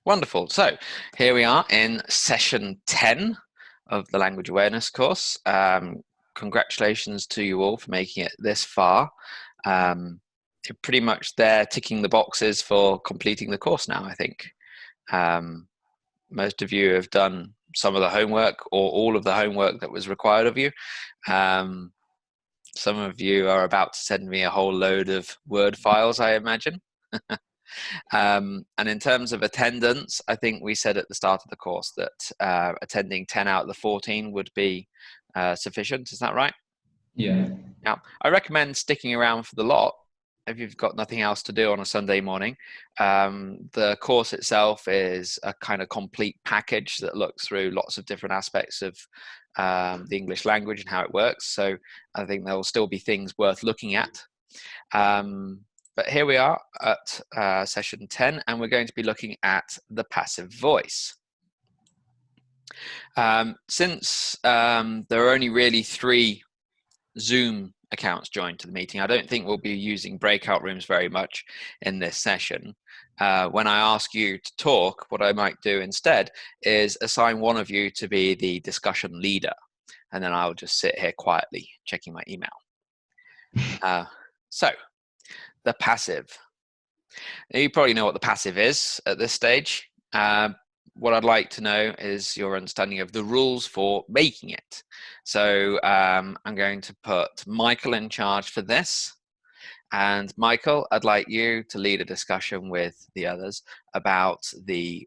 Wonderful. So here we are in session 10 of the language awareness course. Congratulations to you all for making it this far. You're pretty much there ticking the boxes for completing the course now, I think. Most of you have done some of the homework or all of the homework that was required of you. Some of you are about to send me a whole load of Word files, I imagine. And in terms of attendance, I think we said at the start of the course that attending 10 out of the 14 would be sufficient. Is that right? Yeah. Now, I recommend sticking around for the lot if you've got nothing else to do on a Sunday morning. The course itself is a kind of complete package that looks through lots of different aspects of the English language and how it works. So I think there will still be things worth looking at. But here we are at session 10, and we're going to be looking at the passive voice. Since there are only really 3 Zoom accounts joined to the meeting, I don't think we'll be using breakout rooms very much in this session. When I ask you to talk, what I might do instead is assign one of you to be the discussion leader, and then I'll just sit here quietly checking my email. So, the passive. Now, you probably know what the passive is at this stage. What I'd like to know is your understanding of the rules for making it. So I'm going to put Michael in charge for this. And Michael, I'd like you to lead a discussion with the others about the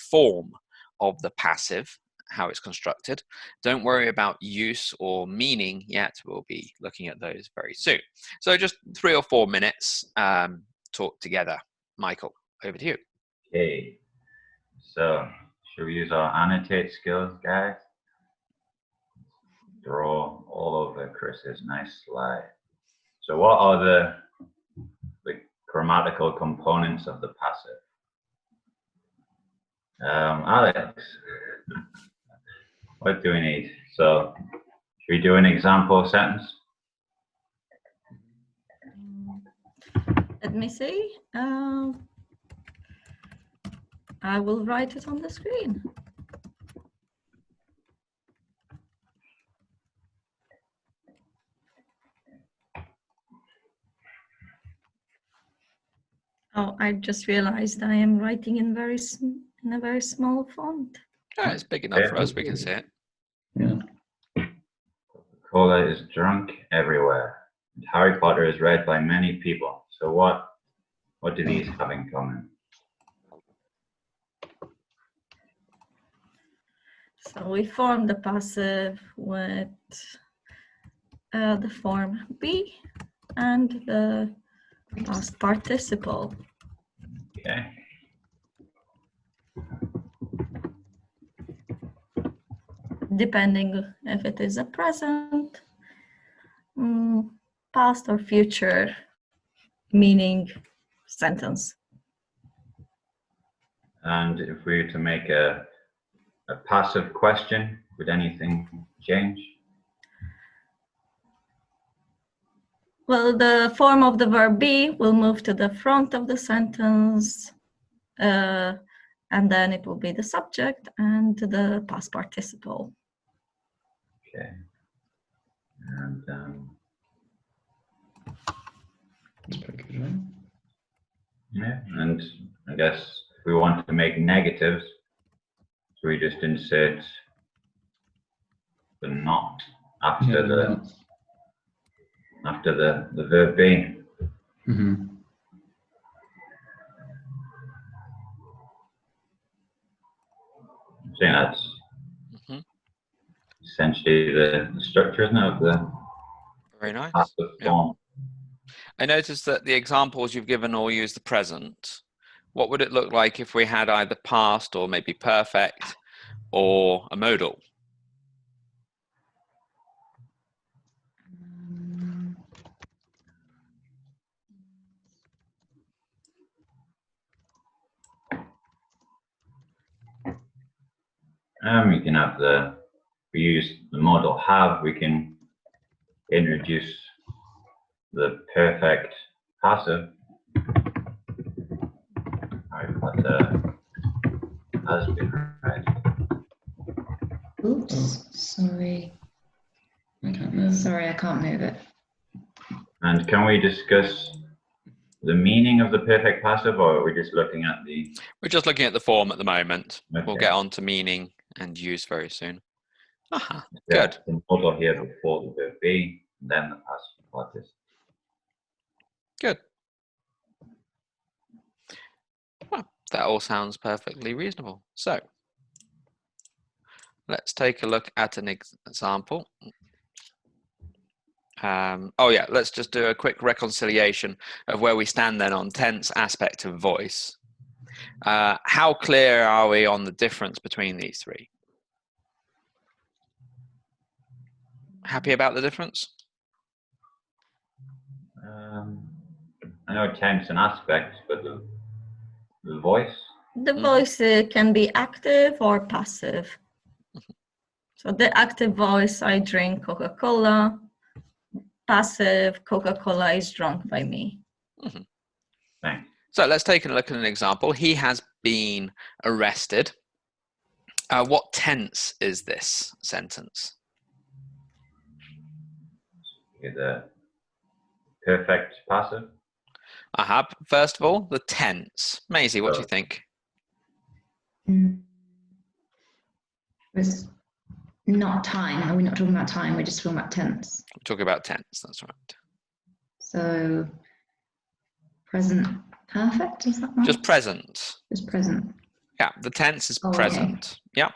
form of the passive, how it's constructed. Don't worry about use or meaning yet. We'll be looking at those very soon. So just 3 or 4 minutes talk together. Michael, over to you. Okay, so should we use our annotate skills, guys? Draw all over Chris's nice slide. So what are the grammatical components of the passive? Alex, what do we need? So should we do an example sentence? Let me see. I will write it on the screen. Oh, I just realized I am writing in a very small font. Oh, it's big enough for us. We can see it. Yeah. Coca-Cola is drunk everywhere. And Harry Potter is read by many people. So what do these have in common? So we form the passive with the form be and the past participle. Okay. Depending if it is a present, past or future meaning sentence. And if we were to make a passive question, would anything change? Well, the form of the verb be will move to the front of the sentence, and then it will be the subject and the past participle. Okay. And That's pretty good, right? yeah, and I guess if we want to make negatives, so we just insert the not after the verb be. Mm-hmm. I think that's essentially the structure, isn't it, of the Very nice. passive form. I noticed that the examples you've given all use the present. What would it look like if we had either past or maybe perfect or a modal? We can have we use the modal have, we can introduce the perfect passive. Harry Potter has been read. Oops, sorry. I can't move. Sorry, I can't move it. And can we discuss the meaning of the perfect passive, or are we just looking at the... We're just looking at the form at the moment. We'll Okay. get on to meaning and use very soon. Aha, Yeah, good. the model here before the verb be, then the passive participle. Good. Well, that all sounds perfectly reasonable. So let's take a look at an example. Oh yeah, let's just do a quick reconciliation of where we stand then on tense, aspect, and voice. How clear are we on the difference between these three? Happy about the difference? I know tense and aspects, but the voice? The voice can be active or passive. So the active voice, I drink Coca-Cola. Passive, Coca-Cola is drunk by me. Thanks. So let's take a look at an example. He has been arrested. What tense is this sentence? The perfect passive. First of all, the tense. Maisie, what do you think? It's not time. Are we not talking about time? We're just talking about tense. We're talking about tense, that's right. So present perfect, is that right? Just present. Just present. Yeah, the tense is Oh, okay. present. Yeah,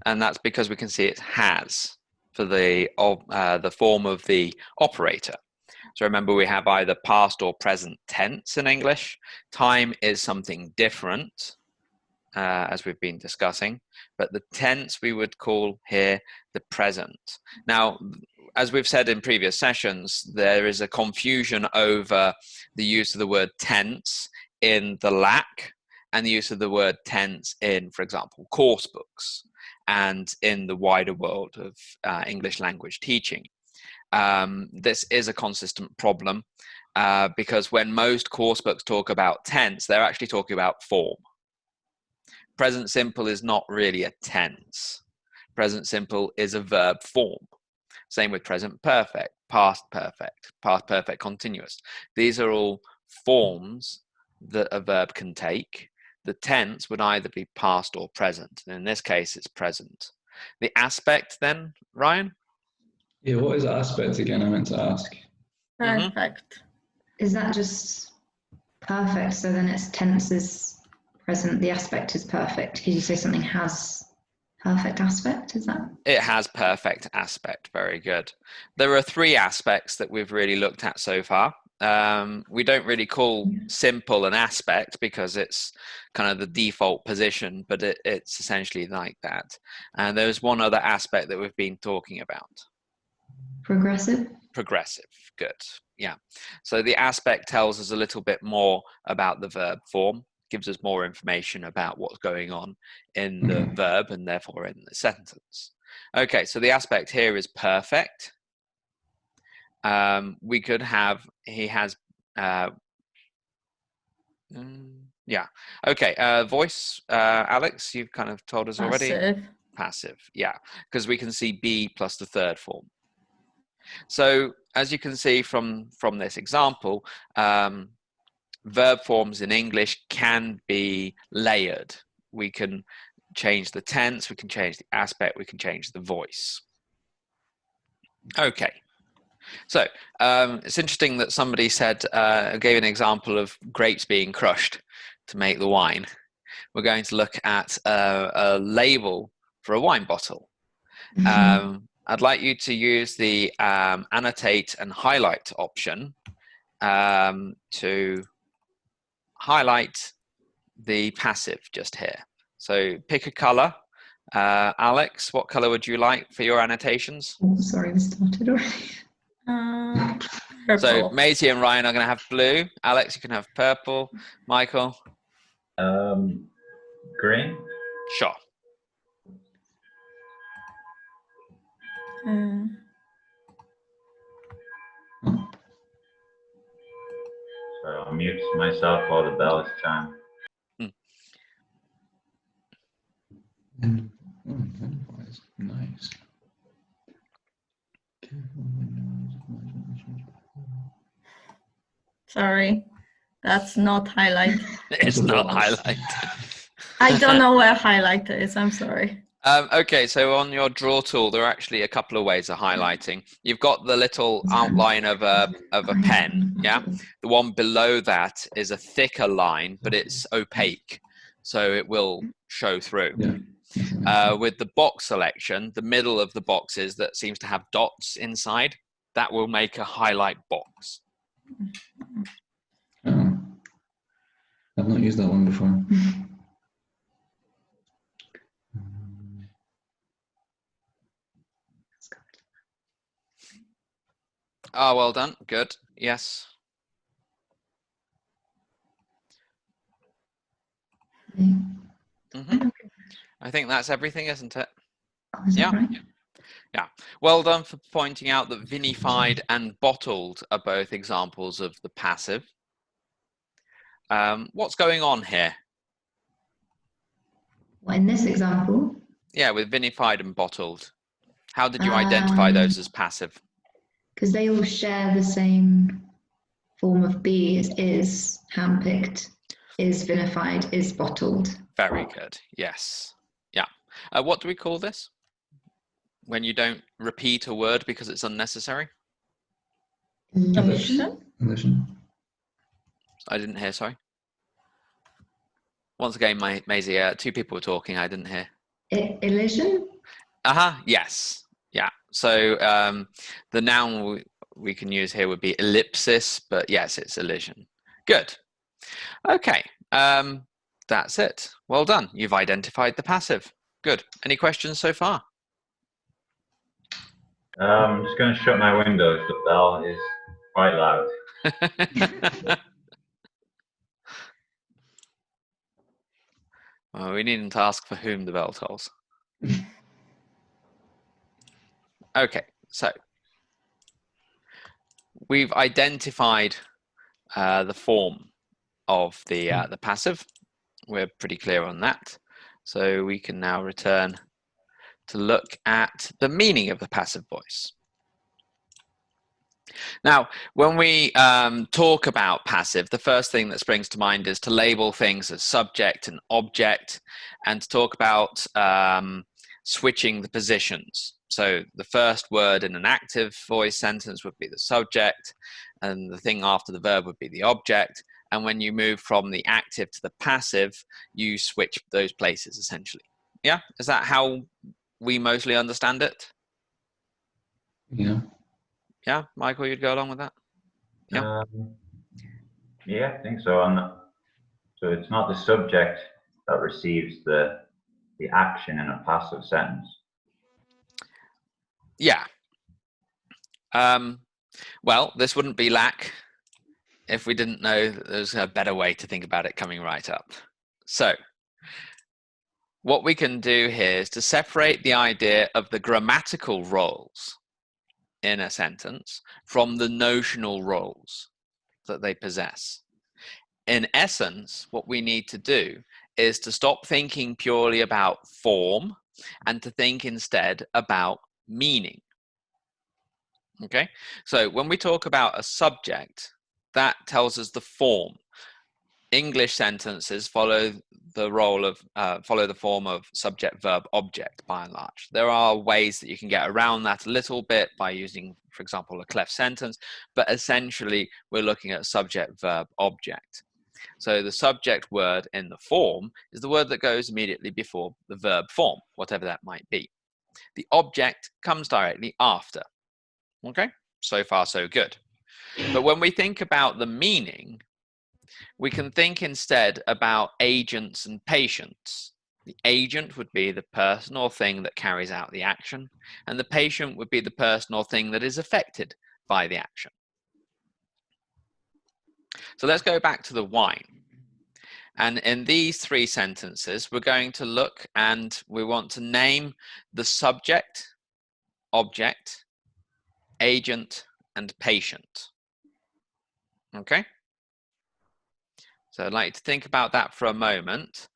and that's because we can see it has for the form of the operator. So remember, we have either past or present tense in English. Time is something different, as we've been discussing, but the tense we would call here the present. Now, as we've said in previous sessions, there is a confusion over the use of the word tense in the LAC and the use of the word tense in, for example, course books and in the wider world of English language teaching. This is a consistent problem because when most course books talk about tense, they're actually talking about form. Present simple is not really a tense. Present simple is a verb form. Same with present perfect, past perfect continuous. These are all forms that a verb can take. The tense would either be past or present. And in this case, it's present. The aspect then, Ryan? Yeah, what is aspect again? I meant to ask. Perfect. Is that just perfect? So then it's tense is present, the aspect is perfect. Could you say something has perfect aspect? Is that? It has perfect aspect. Very good. There are three aspects that we've really looked at so far. We don't really call simple an aspect because it's kind of the default position, but it's essentially like that. And there's one other aspect that we've been talking about. Progressive? Progressive, good. Yeah. So the aspect tells us a little bit more about the verb form, gives us more information about what's going on in the verb and therefore in the sentence. Okay, so the aspect here is perfect. We could have, he has, yeah. Okay, voice, Alex, you've kind of told us already. Passive. Passive, yeah, because we can see be plus the third form. So as you can see from this example, verb forms in English can be layered. We can change the tense, we can change the aspect, we can change the voice. Okay, so it's interesting that somebody said, gave an example of grapes being crushed to make the wine. We're going to look at a label for a wine bottle. I'd like you to use the annotate and highlight option to highlight the passive just here. So pick a color. Alex, what color would you like for your annotations? Oh, sorry, we started already. Purple. So Maisie and Ryan are going to have blue. Alex, you can have purple. Michael? Green? Sure. So I'll mute myself while the bell is chime. That's nice. Sorry, that's not highlight. It's a not box. highlight. I don't know where highlighter is. I'm sorry. Okay, so on your draw tool, there are actually a couple of ways of highlighting. You've got the little outline of a pen, yeah? The one below that is a thicker line, but it's opaque, so it will show through. Yeah. With the box selection, the middle of the boxes that seems to have dots inside, that will make a highlight box. Oh. I've not used that one before. Oh, well done. Good. Yes. Okay. I think that's everything, isn't it? Oh, is that Yeah. right? Yeah. Well done for pointing out that vinified and bottled are both examples of the passive. What's going on here? Well, in this example, Yeah, with vinified and bottled. How did you identify those as passive? because they all share the same form of be, is handpicked, is vinified, is bottled. Very good. Yes. Yeah. What do we call this? When you don't repeat a word because it's unnecessary? Omission? Elision. I didn't hear, sorry. Once again, Maisie, two people were talking, I didn't hear. Elision? Yes. Yeah. So the noun we can use here would be ellipsis, but yes, it's elision. Good. Okay. That's it. Well done. You've identified the passive. Good. Any questions so far? I'm just going to shut my windows. The bell is quite loud. Well, we needn't ask for whom the bell tolls. Okay, so we've identified the form of the passive. We're pretty clear on that. So we can now return to look at the meaning of the passive voice. Now, when we talk about passive, the first thing that springs to mind is to label things as subject and object, and to talk about switching the positions. So the first word in an active voice sentence would be the subject, and the thing after the verb would be the object. And when you move from the active to the passive, you switch those places essentially. Yeah, is that how we mostly understand it? Yeah. Yeah, Michael, you'd go along with that? Yeah. Yeah, I think so. So it's not the subject that receives the action in a passive sentence. Yeah. Well, this wouldn't be lack if we didn't know that there's a better way to think about it coming right up. So what we can do here is to separate the idea of the grammatical roles in a sentence from the notional roles that they possess. In essence, what we need to do is to stop thinking purely about form and to think instead about meaning. Okay, so when we talk about a subject, that tells us the form. English sentences follow the role of follow the form of subject, verb, object by and large. There are ways that you can get around that a little bit by using, for example, a cleft sentence, but essentially we're looking at subject, verb, object. So the subject word in the form is the word that goes immediately before the verb form, whatever that might be. The object comes directly after. Okay, so far so good. But when we think about the meaning, we can think instead about agents and patients. The agent would be the person or thing that carries out the action, and the patient would be the person or thing that is affected by the action. So let's go back to the wine. And in these three sentences, we're going to look and we want to name the subject, object, agent, and patient. Okay? So I'd like you to think about that for a moment.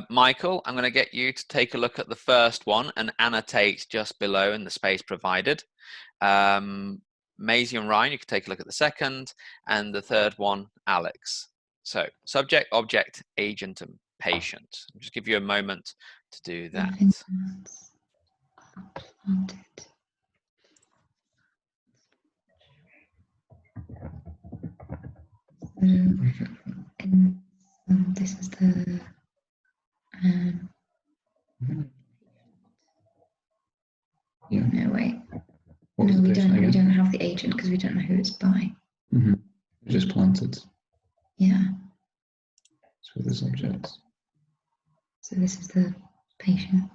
Michael, I'm going to get you to take a look at the first one and annotate just below in the space provided. Maisie and Ryan, you can take a look at the second, and the third one, Alex. So subject, object, agent, and patient. I'll just give you a moment to do that. Vineyards are planted. This is the Yeah. no wait. What was No, the we patient don't. We again? don't have the agent because we don't know who it's by. Just planted. Yeah. It's with the subject. So this is the patient.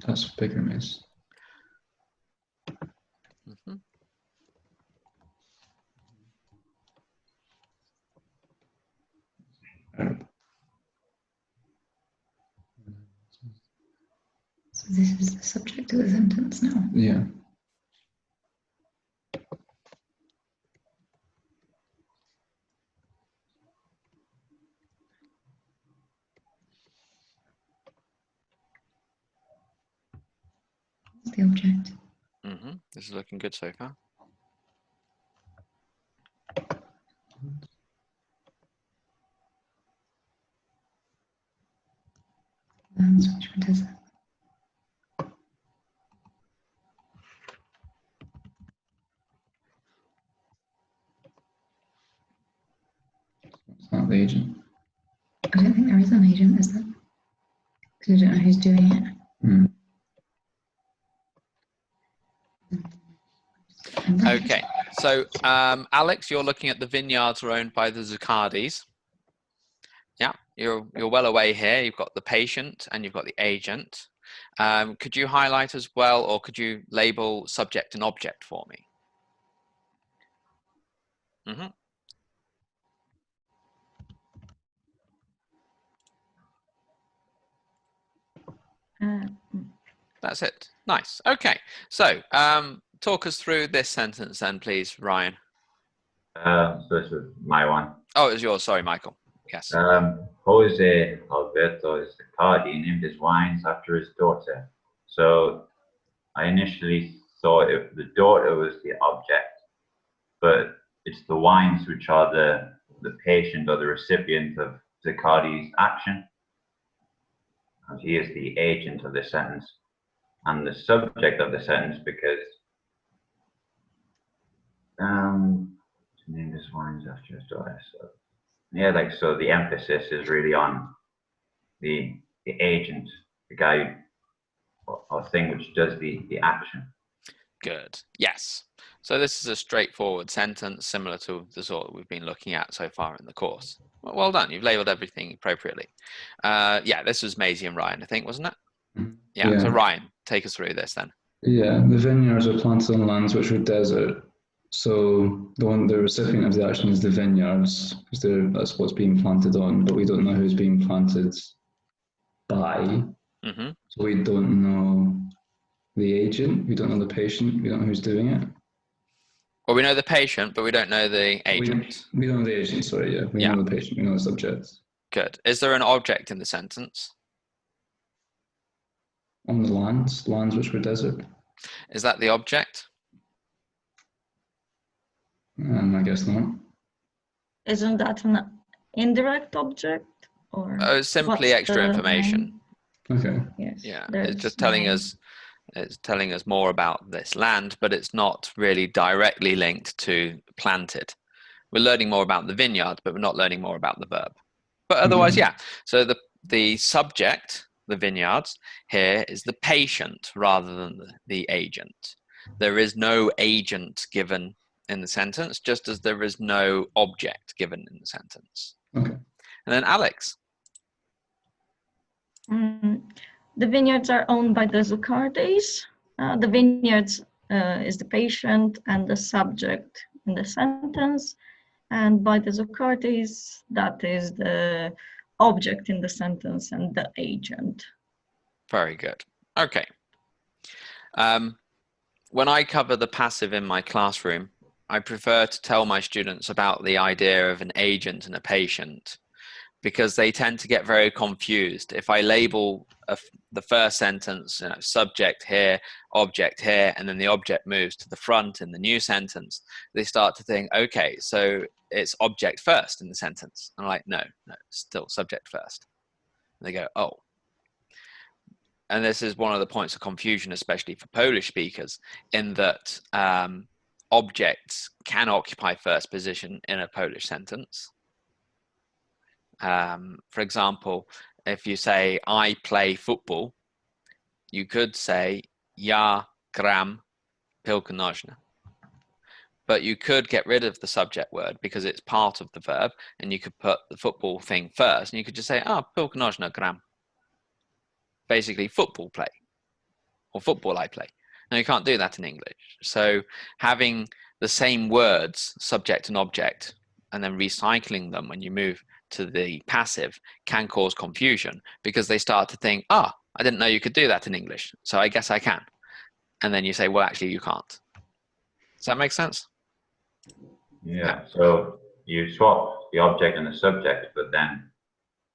That's bigger miss. So this is the subject of the sentence now. Yeah. What's the object? This is looking good so far. So which one does that? It's not the agent. I don't think there is an agent, is there? Because we don't know who's doing it. Okay, so Alex, you're looking at the vineyards are owned by the Zuccardes. Yeah, you're well away here. You've got the patient and you've got the agent. Could you highlight as well, or could you label subject and object for me? That's it. Nice. Okay, so talk us through this sentence then, please, Ryan. So this is my one. Oh, it was yours. Sorry, Michael. Yes. Jose Alberto Ziccardi named his wines after his daughter. So I initially thought the daughter was the object, but it's the wines which are the patient or the recipient of Ziccardi's action. And he is the agent of the sentence and the subject of the sentence because named his wines after his daughter. So yeah, so the emphasis is really on the agent, the guy or thing which does the action. Good. Yes. So this is a straightforward sentence similar to the sort that we've been looking at so far in the course. Well done. You've labeled everything appropriately. Yeah, this was Maisie and Ryan, I think, wasn't it? Yeah. So Ryan, take us through this then. Yeah, the vineyards are planted on lands which were desert. So the recipient of the action is the vineyards, because that's what's being planted on, but we don't know who's being planted by. So we don't know the agent, we don't know the patient, we don't know who's doing it. Well, we know the patient, but we don't know the agent. We don't know the agent, sorry, yeah. We know the patient, we know the subject. Good. Is there an object in the sentence? On the lands which were desert. Is that the object? I guess not. Isn't that an indirect object? Or simply extra information. Okay. Yes. Yeah, it's just telling us. It's telling us more about this land, but it's not really directly linked to planted. We're learning more about the vineyard, but we're not learning more about the verb. But otherwise, yeah. So the subject, the vineyards, here is the patient rather than the agent. There is no agent given in the sentence, just as there is no object given in the sentence. Okay. And then Alex. The vineyards are owned by the Zuccardes. The vineyards is the patient and the subject in the sentence. And by the Socrates, that is the object in the sentence and the agent. Very good. Okay. When I cover the passive in my classroom, I prefer to tell my students about the idea of an agent and a patient, because they tend to get very confused. If I label the first sentence, subject here, object here, and then the object moves to the front in the new sentence, they start to think, okay, so it's object first in the sentence. And I'm like, no, still subject first. And they go, oh. And this is one of the points of confusion, especially for Polish speakers, in that objects can occupy first position in a Polish sentence. For example, if you say, I play football, you could say, ja gram piłkę nożną. But you could get rid of the subject word because it's part of the verb, and you could put the football thing first, and you could just say, piłkę nożną gram. Basically, football play, or football I play. Now, you can't do that in English. So having the same words, subject and object, and then recycling them when you move to the passive can cause confusion, because they start to think, I didn't know you could do that in English, so I guess I can. And then you say, well, actually, you can't. Does that make sense? Yeah, so you swap the object and the subject, but then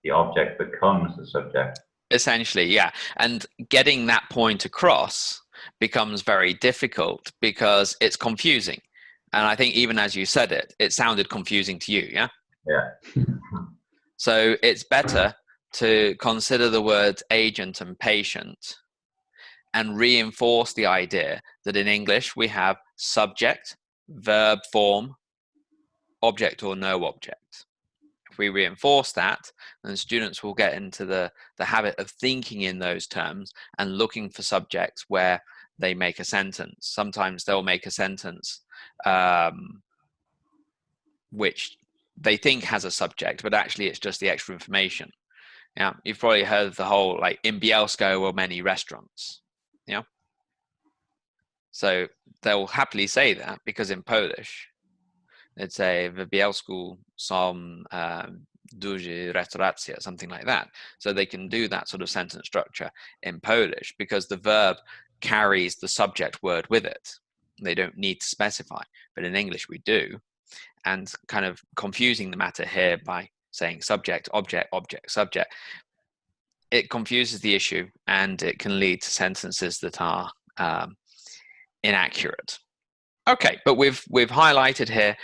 the object becomes the subject. Essentially, yeah. And getting that point across becomes very difficult because it's confusing. And I think even as you said it, it sounded confusing to you, yeah? Yeah. So it's better to consider the words agent and patient and reinforce the idea that in English we have subject, verb form, object or no object. If we reinforce that, then students will get into the habit of thinking in those terms and looking for subjects where they make a sentence. Sometimes they'll make a sentence which they think has a subject, but actually it's just the extra information. Yeah, you've probably heard of the whole, like, in Bielsko were many restaurants. Yeah. So they'll happily say that because in Polish, they'd say w Bielsku są duże restauracje, something like that. So they can do that sort of sentence structure in Polish because the verb carries the subject word with it. They don't need to specify, but in English we do. And kind of confusing the matter here by saying subject, object, object, subject, it confuses the issue and it can lead to sentences that are inaccurate. Okay, but we've highlighted here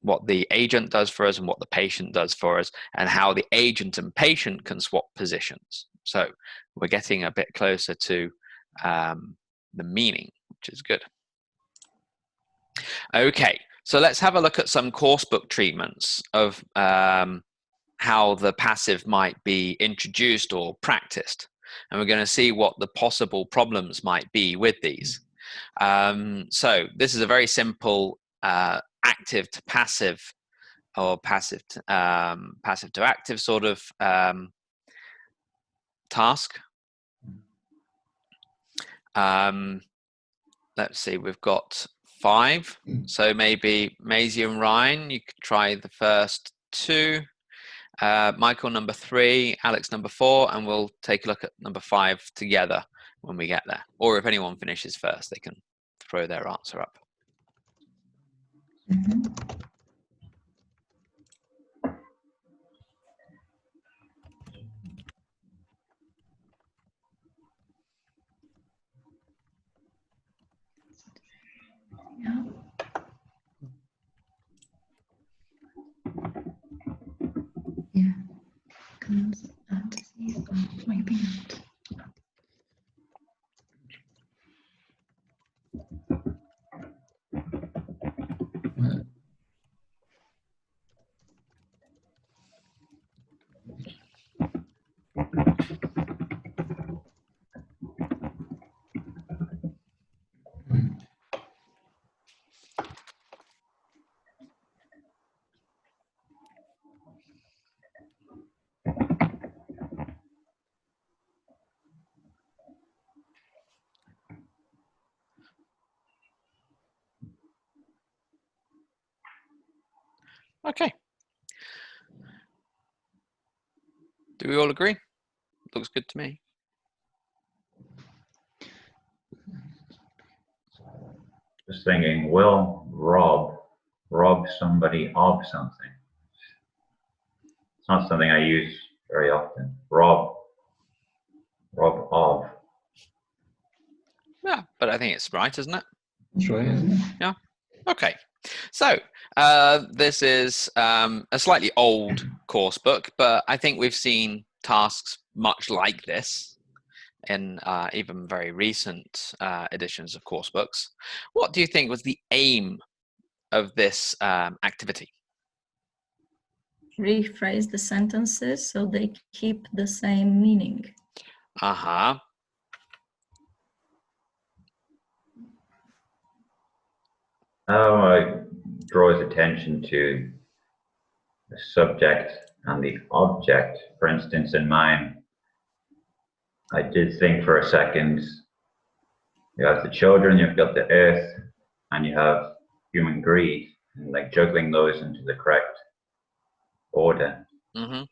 what the agent does for us and what the patient does for us, and how the agent and patient can swap positions. So we're getting a bit closer to the meaning, which is good. Okay, so let's have a look at some coursebook treatments of how the passive might be introduced or practiced. And we're going to see what the possible problems might be with these. So this is a very simple active to passive, or passive to active sort of task. Let's see, we've got 5. So maybe Maisie and Ryan, you could try the first 2. Michael number 3, Alex number 4, and we'll take a look at number 5 together when we get there. Or if anyone finishes first, they can throw their answer up. Yeah. Yeah. Comes disease of wiping out. Okay. Do we all agree? Looks good to me. Just thinking, will rob somebody of something? It's not something I use very often. Rob of. Yeah, but I think it's right, isn't it? That's right, isn't it? Yeah. Okay. So this is a slightly old course book, but I think we've seen tasks much like this in even very recent editions of course books. What do you think was the aim of this activity? Rephrase the sentences so they keep the same meaning. Uh-huh. I draw his attention to the subject and the object. For instance, in mine, I did think for a second, you have the children, you've got the earth, and you have human greed, and like juggling those into the correct order. Mm-hmm.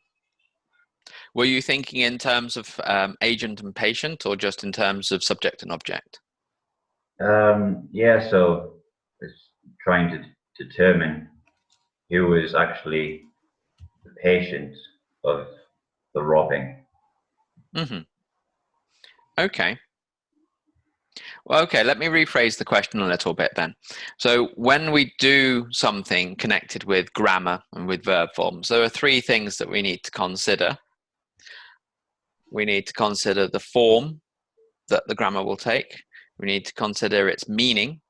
Were you thinking in terms of agent and patient, or just in terms of subject and object? Yeah, so it's trying to determine who is actually the patient of the robbing. Mm-hmm. Okay. Well, okay, let me rephrase the question a little bit then. So when we do something connected with grammar and with verb forms, there are three things that we need to consider. We need to consider the form that the grammar will take. We need to consider its meaning,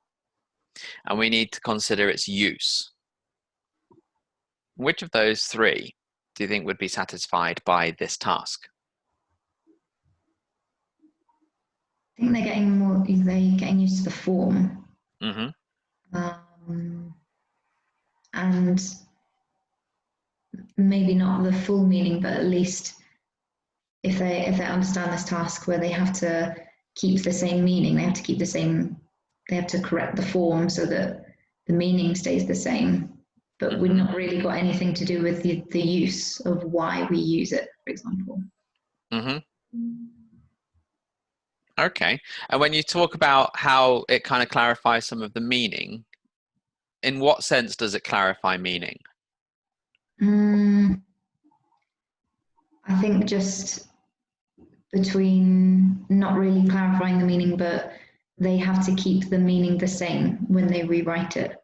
and we need to consider its use. Which of those three do you think would be satisfied by this task? I think they're getting used to the form. Mm-hmm. And maybe not the full meaning, but at least if they understand this task where they have to keep the same meaning, they have to correct the form so that the meaning stays the same. But we've not really got anything to do with the use of why we use it, for example. Mm-hmm. Okay. And when you talk about how it kind of clarifies some of the meaning, in what sense does it clarify meaning? I think just between not really clarifying the meaning, but they have to keep the meaning the same when they rewrite it.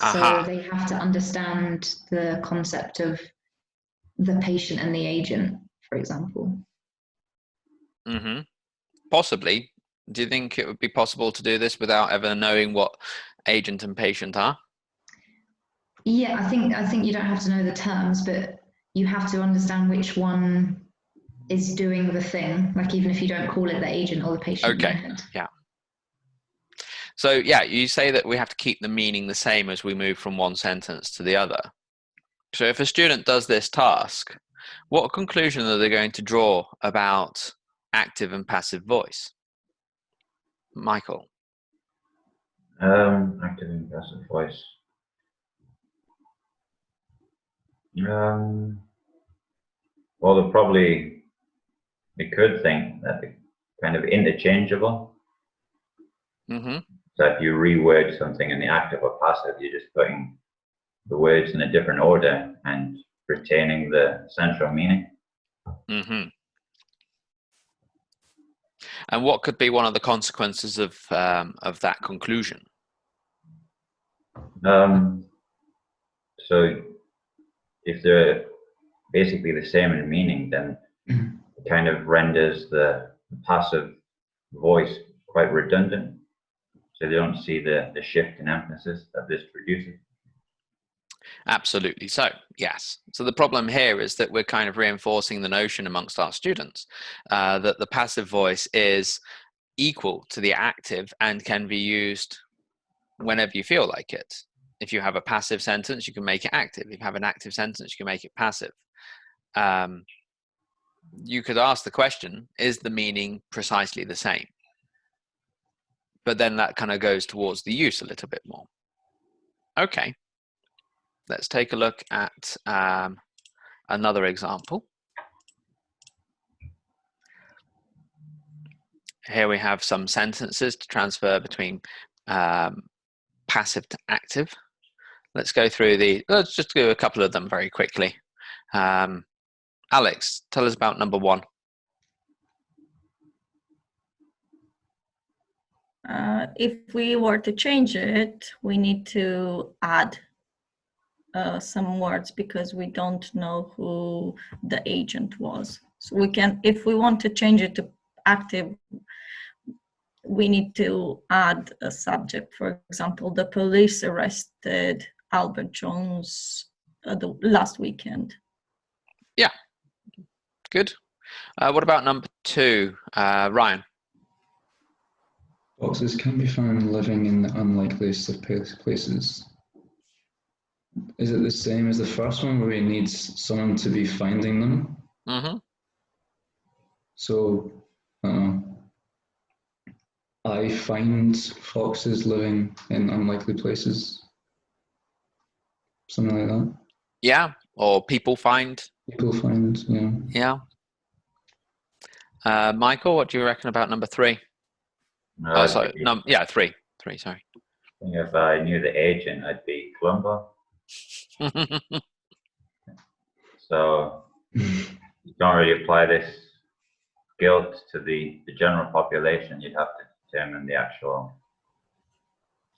Aha. So they have to understand the concept of the patient and the agent, for example. Mm-hmm. Possibly. Do you think it would be possible to do this without ever knowing what agent and patient are? Yeah, I think you don't have to know the terms, but you have to understand which one is doing the thing, like even if you don't call it the agent or the patient. Okay. Yeah. So yeah, you say that we have to keep the meaning the same as we move from one sentence to the other. So if a student does this task, what conclusion are they going to draw about active and passive voice? Michael. Active and passive voice. Well, they could think that they're kind of interchangeable. Mm-hmm. So if you reword something in the active or passive, you're just putting the words in a different order and retaining the central meaning. Mm-hmm. And what could be one of the consequences of that conclusion? So if they're basically the same in meaning, then it kind of renders the passive voice quite redundant. So they don't see the shift in emphasis that this produces. Absolutely so, yes. So the problem here is that we're kind of reinforcing the notion amongst our students that the passive voice is equal to the active and can be used whenever you feel like it. If you have a passive sentence, you can make it active. If you have an active sentence, you can make it passive. You could ask the question, is the meaning precisely the same? But then that kind of goes towards the use a little bit more. Okay. let's take a look at another example. Here we have some sentences to transfer between passive to active. Let's go through let's just do a couple of them very quickly. Alex, tell us about number 1. If we were to change it, we need to add some words because we don't know who the agent was. So we can, if we want to change it to active, we need to add a subject. For example, the police arrested Albert Jones the last weekend. Yeah, good. What about number 2, Ryan? Foxes can be found living in the unlikeliest of places. Is it the same as the first one where we need someone to be finding them? Mm-hmm. So, I find foxes living in unlikely places. Something like that. Yeah, or people find. People find, yeah. Yeah. Michael, what do you reckon about number 3? No, Sorry, yeah, 3. 3, sorry. If I knew the agent, I'd be Columbo. So you can't really apply this guilt to the general population. You'd have to determine the actual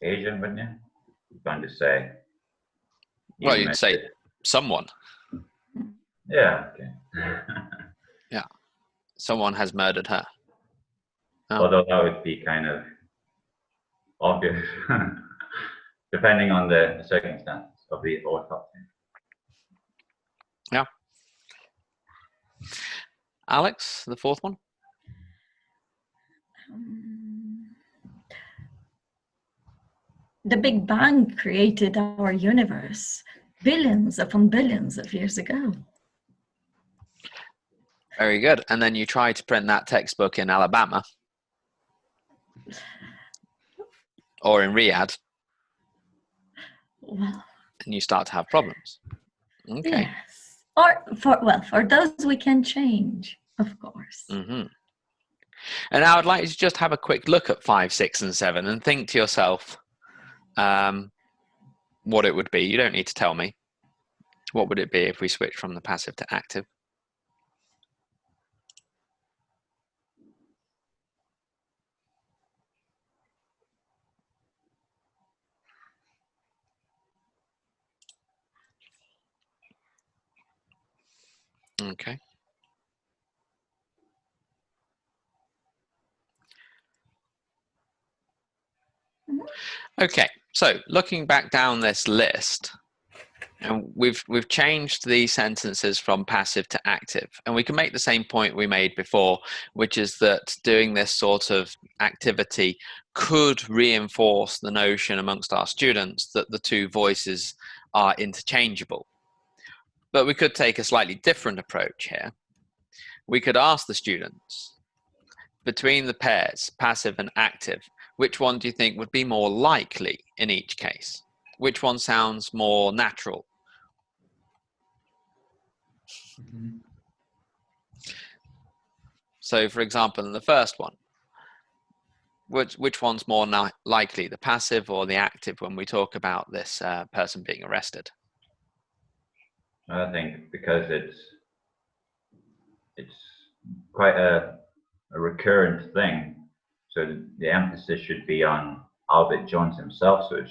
agent, wouldn't you? You're going to say. Well, you'd say someone. Yeah. Okay. Yeah. Someone has murdered her. Oh. Although that would be kind of obvious, depending on the circumstances of the autopsy. Yeah. Alex, the 4th one? The Big Bang created our universe billions upon billions of years ago. Very good. And then you try to print that textbook in Alabama or in Riyadh, Well, and you start to have problems. Okay. yes. Or for those we can change, of course. Mm-hmm. And I would like you to just have a quick look at 5, 6, and 7 and think to yourself what it would be. You don't need to tell me. What would it be if we switch from the passive to active? Okay. Okay, so looking back down this list, and we've changed the sentences from passive to active, and we can make the same point we made before, which is that doing this sort of activity could reinforce the notion amongst our students that the two voices are interchangeable. But we could take a slightly different approach here. We could ask the students, between the pairs, passive and active, which one do you think would be more likely in each case? Which one sounds more natural? Mm-hmm. So, for example, in the first one, which one's more likely, the passive or the active, when we talk about this person being arrested? I think because it's quite a recurrent thing, so the emphasis should be on Albert Jones himself. So I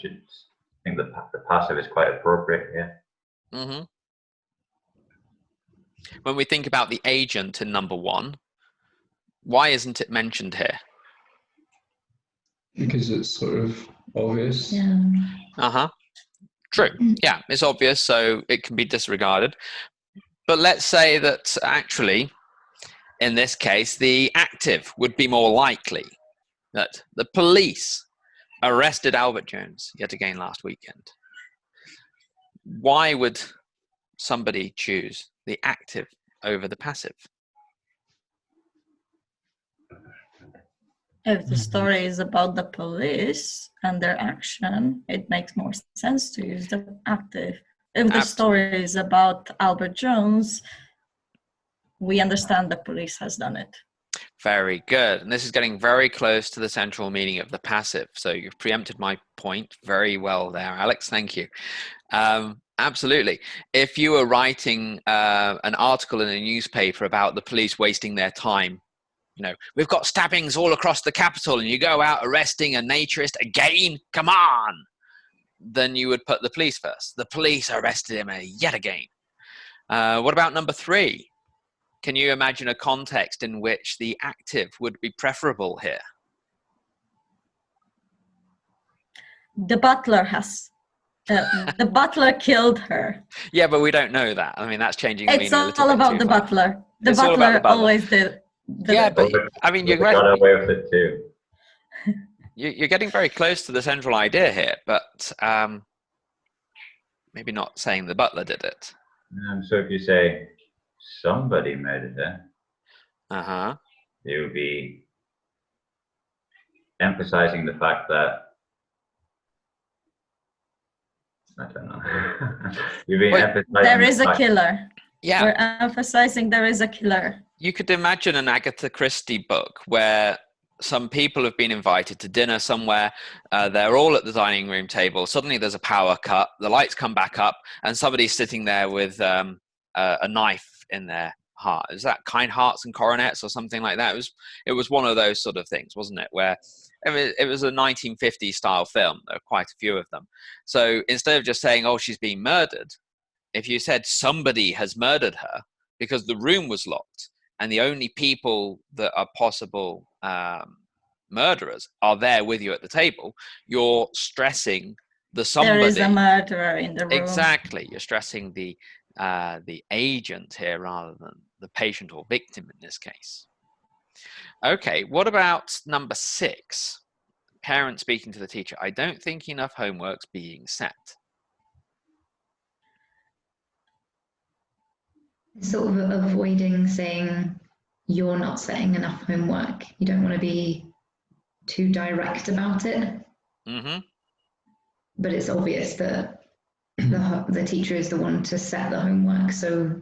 think the passive is quite appropriate here. Mm-hmm. When we think about the agent in number 1, why isn't it mentioned here? Because it's sort of obvious. Yeah. Uh-huh. True. Yeah, it's obvious, so it can be disregarded. But let's say that actually, in this case, the active would be more likely, that the police arrested Albert Jones yet again last weekend. Why would somebody choose the active over the passive? If the story is about the police and their action, it makes more sense to use the active. If the story is about Albert Jones, we understand the police has done it. Very good. And this is getting very close to the central meaning of the passive. So you've preempted my point very well there, Alex. Thank you. Absolutely. If you were writing an article in a newspaper about the police wasting their time, you know, we've got stabbings all across the capital and you go out arresting a naturist again, come on, then you would put the police first. The police arrested him yet again. What about number 3? Can you imagine a context in which the active would be preferable here? The butler has, the butler killed her. Yeah, but we don't know that. I mean, that's changing the meaning It's a little all bit about too the far. butler. The It's all about the butler butler. always did. Yeah, but I mean, They got away with it too. you're getting very close to the central idea here, but maybe not saying the butler did it. So if you say somebody murdered her, You would be emphasizing the fact that, I don't know. You've been emphasizing there is a killer. Yeah. We're emphasizing there is a killer. You could imagine an Agatha Christie book where some people have been invited to dinner somewhere. They're all at the dining room table. Suddenly there's a power cut. The lights come back up and somebody's sitting there with a knife in their heart. Is that Kind Hearts and Coronets or something like that? It was one of those sort of things, wasn't it? Where it was a 1950s style film. There are quite a few of them. So instead of just saying, oh, she's been murdered, if you said somebody has murdered her because the room was locked and the only people that are possible murderers are there with you at the table, you're stressing the somebody. There is a murderer in the room. Exactly. You're stressing the agent here rather than the patient or victim in this case. Okay, what about number 6? Parent speaking to the teacher. I don't think enough homework's being set. Sort of avoiding saying you're not setting enough homework. You don't want to be too direct about it. Mm-hmm. But it's obvious that the teacher is the one to set the homework, so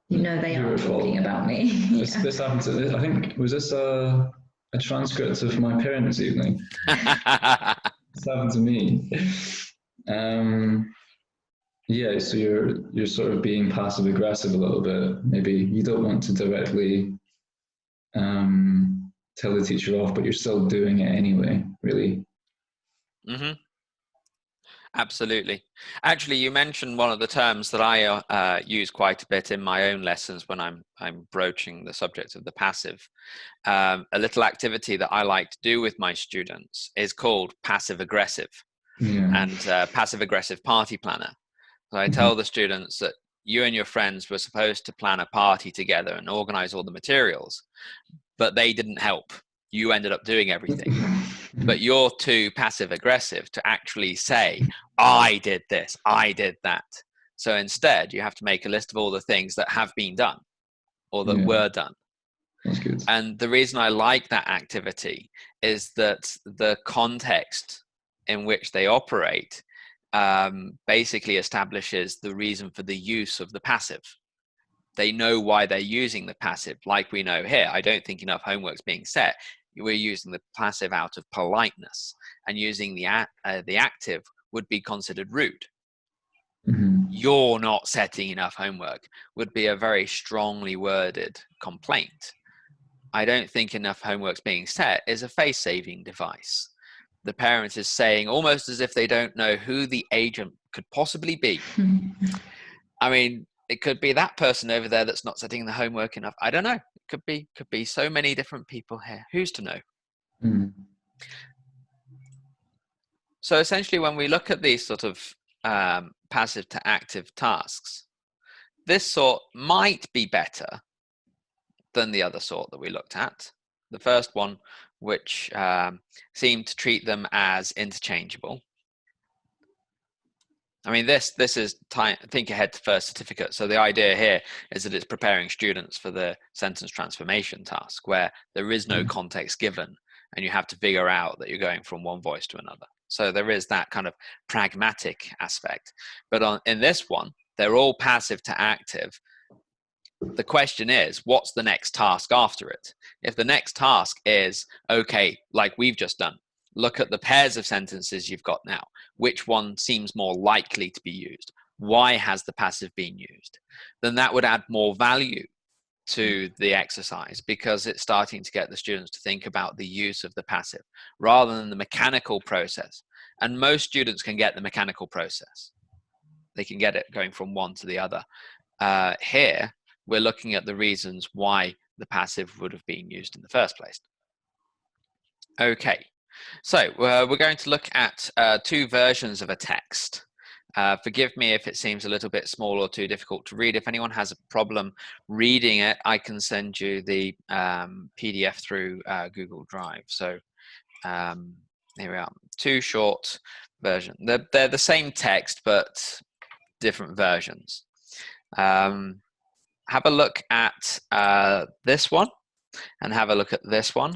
you know they are talking about me. This happened to, I think, was this a transcript of my parents' evening? This happened to me. Yeah, so you're sort of being passive aggressive a little bit. Maybe you don't want to directly tell the teacher off, but you're still doing it anyway, really. Mm-hmm. Absolutely. Actually, you mentioned one of the terms that I use quite a bit in my own lessons when I'm broaching the subject of the passive. A little activity that I like to do with my students is called passive aggressive, and passive aggressive party planner. So I tell the students that you and your friends were supposed to plan a party together and organize all the materials, but they didn't help. You ended up doing everything. But you're too passive aggressive to actually say, I did this, I did that. So instead, you have to make a list of all the things that have been done or that were done. That's good. And the reason I like that activity is that the context in which they operate basically establishes the reason for the use of the passive. They know why they're using the passive, like we know here. I don't think enough homework's being set. We're using the passive out of politeness, and using the active would be considered rude. Mm-hmm. You're not setting enough homework would be a very strongly worded complaint. I don't think enough homework's being set is a face-saving device. The parent is saying, almost as if they don't know who the agent could possibly be. I mean, it could be that person over there that's not setting the homework enough. I don't know. It could be so many different people here. Who's to know? Mm. So essentially, when we look at these sort of passive to active tasks, this sort might be better than the other sort that we looked at. The first one, which seemed to treat them as interchangeable. I mean, this is think ahead to first certificate. So the idea here is that it's preparing students for the sentence transformation task, where there is no context given, and you have to figure out that you're going from one voice to another. So there is that kind of pragmatic aspect. But in this one, they're all passive to active. The question is, what's the next task after it? If the next task is, okay, like we've just done, look at the pairs of sentences you've got now. Which one seems more likely to be used? Why has the passive been used? Then that would add more value to the exercise, because it's starting to get the students to think about the use of the passive rather than the mechanical process. And most students can get the mechanical process. They can get it going from one to the other. Here, we're looking at the reasons why the passive would have been used in the first place. Okay, so we're going to look at two versions of a text. Forgive me if it seems a little bit small or too difficult to read. If anyone has a problem reading it, I can send you the PDF through Google Drive. So here we are, two short versions. They're the same text, but different versions. Have a look at this one and have a look at this one,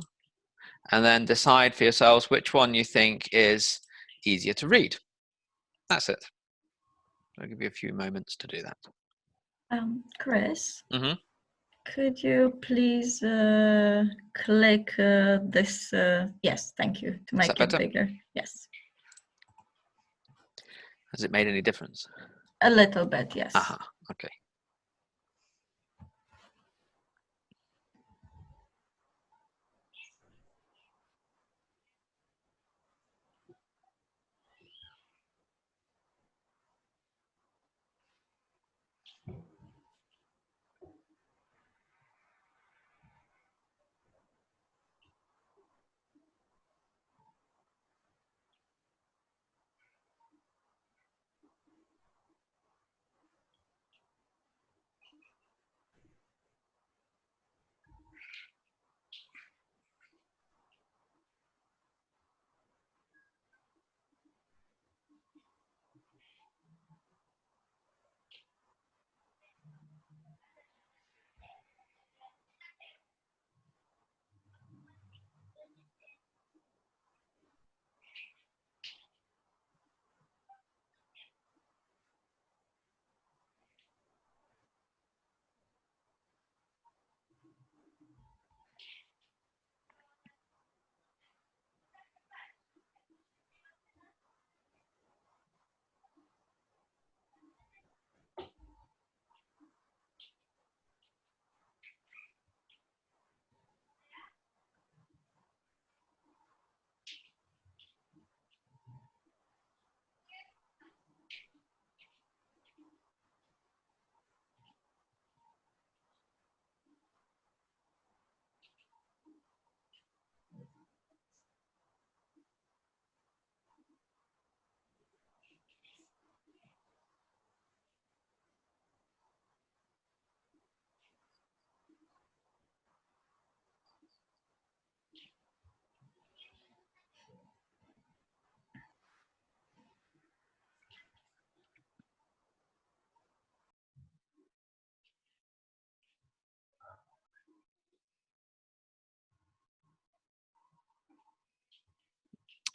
and then decide for yourselves which one you think is easier to read. That's it. I'll give you a few moments to do that. Chris, Mm-hmm. could you please click this? Yes, thank you, to make it bigger. Yes. Has it made any difference? A little bit, yes. Aha, okay.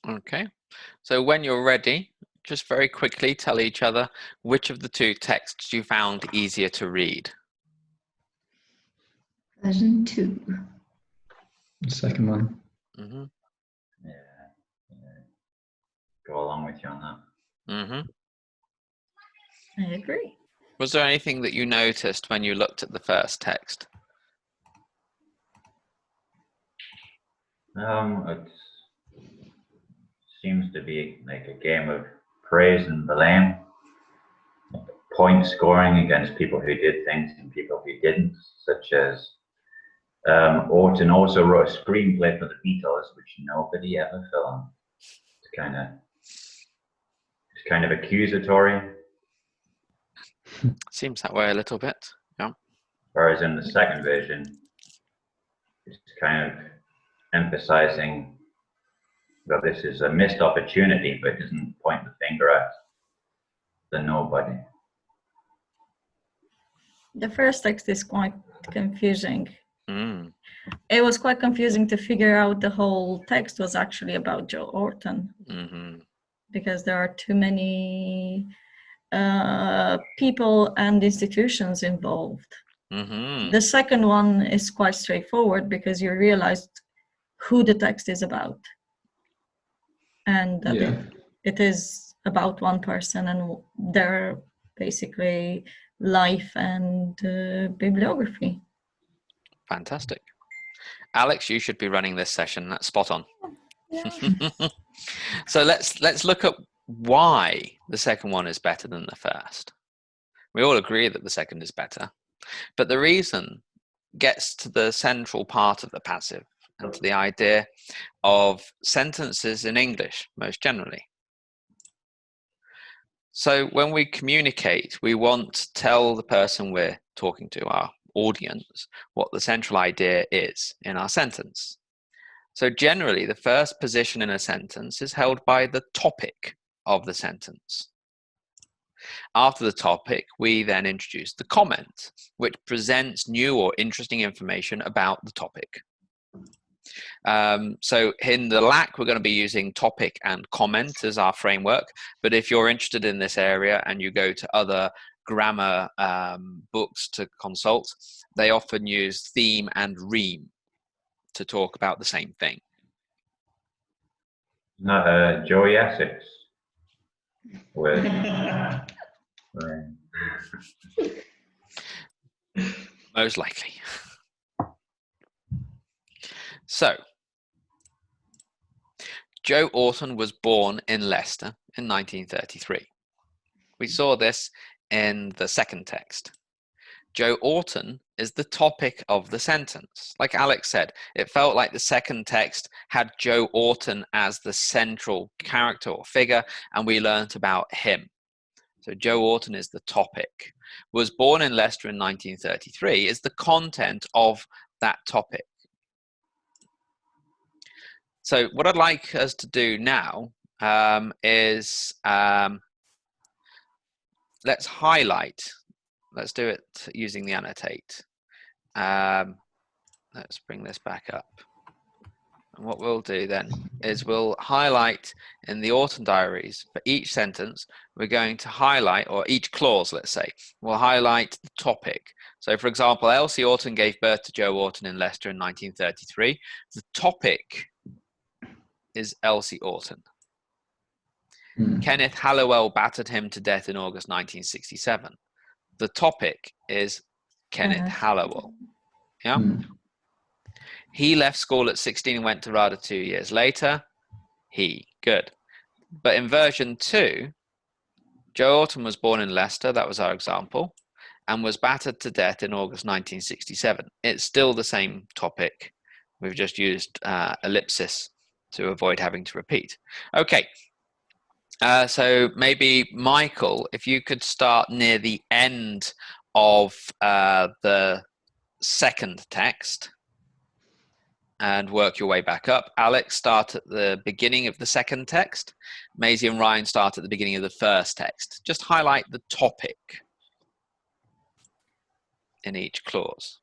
Okay, so when you're ready, just very quickly tell each other which of the two texts you found easier to read. Version 2. The second one. Mm-hmm. Yeah. Go along with you on that. Mm-hmm. I agree. Was there anything that you noticed when you looked at the first text? It seems to be like a game of praise and blame, point scoring against people who did things and people who didn't, such as Orton also wrote a screenplay for the Beatles, which nobody ever filmed. It's kind of accusatory. Seems that way a little bit, yeah. Whereas in the second version, it's kind of emphasizing that this is a missed opportunity, but it doesn't point the finger at the nobody. The first text is quite confusing. Mm. It was quite confusing to figure out the whole text was actually about Joe Orton, Mm-hmm. because there are too many people and institutions involved. Mm-hmm. The second one is quite straightforward because you realized who the text is about, and that Yeah. it is about one person and their basically life and bibliography. Fantastic. Alex, you should be running this session. That's spot on. Yeah. So let's look at why the second one is better than the first. We all agree that the second is better, but the reason gets to the central part of the passive and to the idea of sentences in English most generally. So when we communicate, we want to tell the person we're talking to, our audience, what the central idea is in our sentence. So generally, the first position in a sentence is held by the topic of the sentence. After the topic, we then introduce the comment, which presents new or interesting information about the topic. So in the LAC, we're going to be using topic and comment as our framework. But if you're interested in this area and you go to other grammar books to consult, they often use theme and ream to talk about the same thing. Not Joey Essex. With Most likely. So, Joe Orton was born in Leicester in 1933. We saw this in the second text. Joe Orton is the topic of the sentence. Like Alex said, it felt like the second text had Joe Orton as the central character or figure, and we learnt about him. So Joe Orton is the topic. Was born in Leicester in 1933 is the content of that topic. So what I'd like us to do now is let's highlight. Let's do it using the annotate. Let's bring this back up. And what we'll do then is we'll highlight in the Orton diaries for each sentence, we're going to highlight, or each clause, let's say, we'll highlight the topic. So for example, Elsie Orton gave birth to Joe Orton in Leicester in 1933. The topic is Elsie Orton. Kenneth Hallowell battered him to death in August 1967. The topic is Kenneth Hallowell. Yeah. He left school at 16 and went to RADA 2 years later. Good. But in version 2, Joe Orton was born in Leicester, that was our example, and was battered to death in August 1967. It's still the same topic. We've just used ellipsis to avoid having to repeat. Okay. So maybe Michael, if you could start near the end of the second text and work your way back up. Alex, start at the beginning of the second text. Maisie and Ryan start at the beginning of the first text. Just highlight the topic in each clause.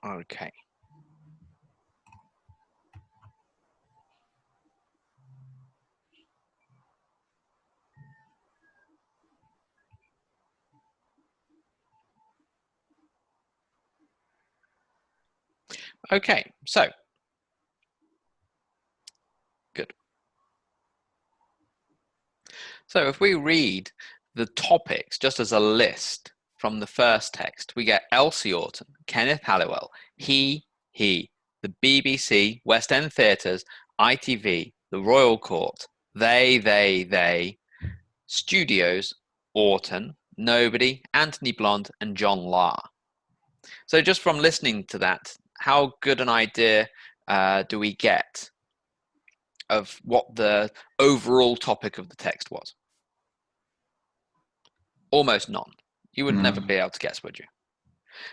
Okay. Okay, so So if we read the topics just as a list from the first text, we get Elsie Orton, Kenneth Halliwell, he, the BBC, West End Theatres, ITV, the Royal Court, they, Studios, Orton, Nobody, Anthony Blonde, and John Lahr. So just from listening to that, how good an idea do we get of what the overall topic of the text was? Almost none. You would never be able to guess, would you?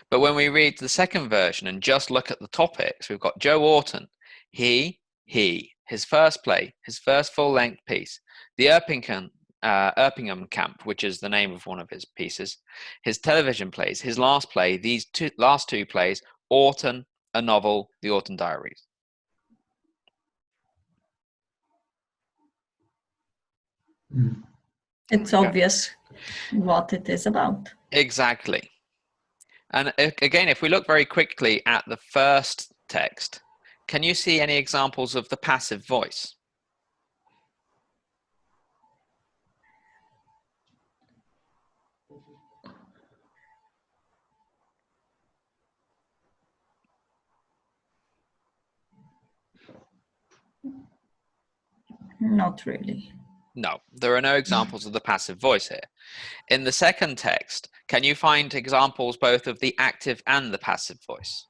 But when we read the second version and just look at the topics, we've got Joe Orton, he, his first play, his first full-length piece, the Erpingham Camp, which is the name of one of his pieces, his television plays, his last play, these last two plays, Orton, a novel, the Orton Diaries. It's obvious what it is about. Exactly. And again, if we look very quickly at the first text, can you see any examples of the passive voice? Not really. No, there are no examples of the passive voice here. In the second text, can you find examples both of the active and the passive voice?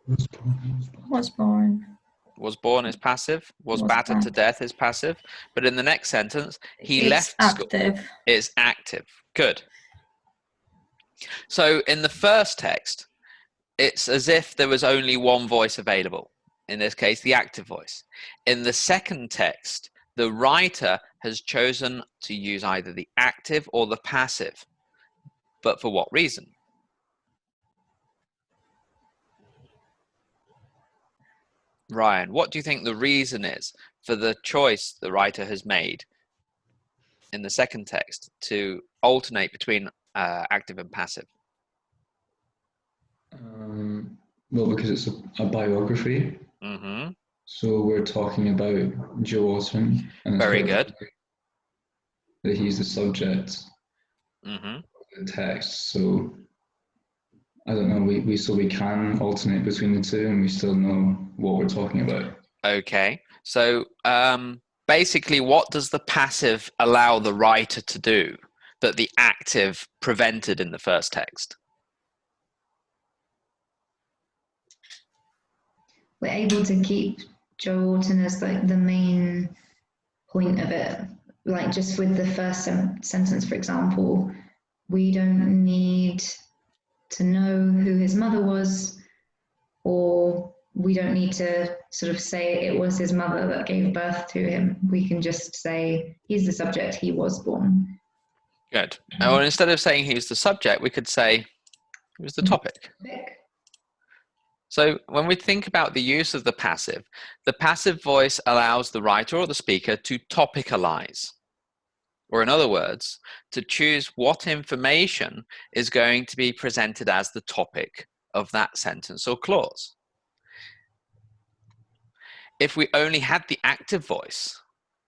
Was born. Was born is passive, was battered to death is passive, but in the next sentence, he left school. It's active. Good. So in the first text, it's as if there was only one voice available. In this case, the active voice. In the second text, the writer has chosen to use either the active or the passive. But for what reason? Ryan, what do you think the reason is for the choice the writer has made in the second text to alternate between active and passive? Well, because it's a biography. Mm-hmm. So we're talking about Joe Orton. And Very good. That he's the subject Mm-hmm. of the text. So I don't know. We can alternate between the two, and we still know what we're talking about. Okay. So basically, what does the passive allow the writer to do that the active prevented in the first text? We're able to keep Joe Orton as like the main point of it. Like just with the first sentence, for example, we don't need to know who his mother was, or we don't need to sort of say it was his mother that gave birth to him. We can just say he's the subject, he was born. Good. Or instead of saying he's the subject, we could say he was the topic. So when we think about the use of the passive voice allows the writer or the speaker to topicalize. Or in other words, to choose what information is going to be presented as the topic of that sentence or clause. If we only had the active voice,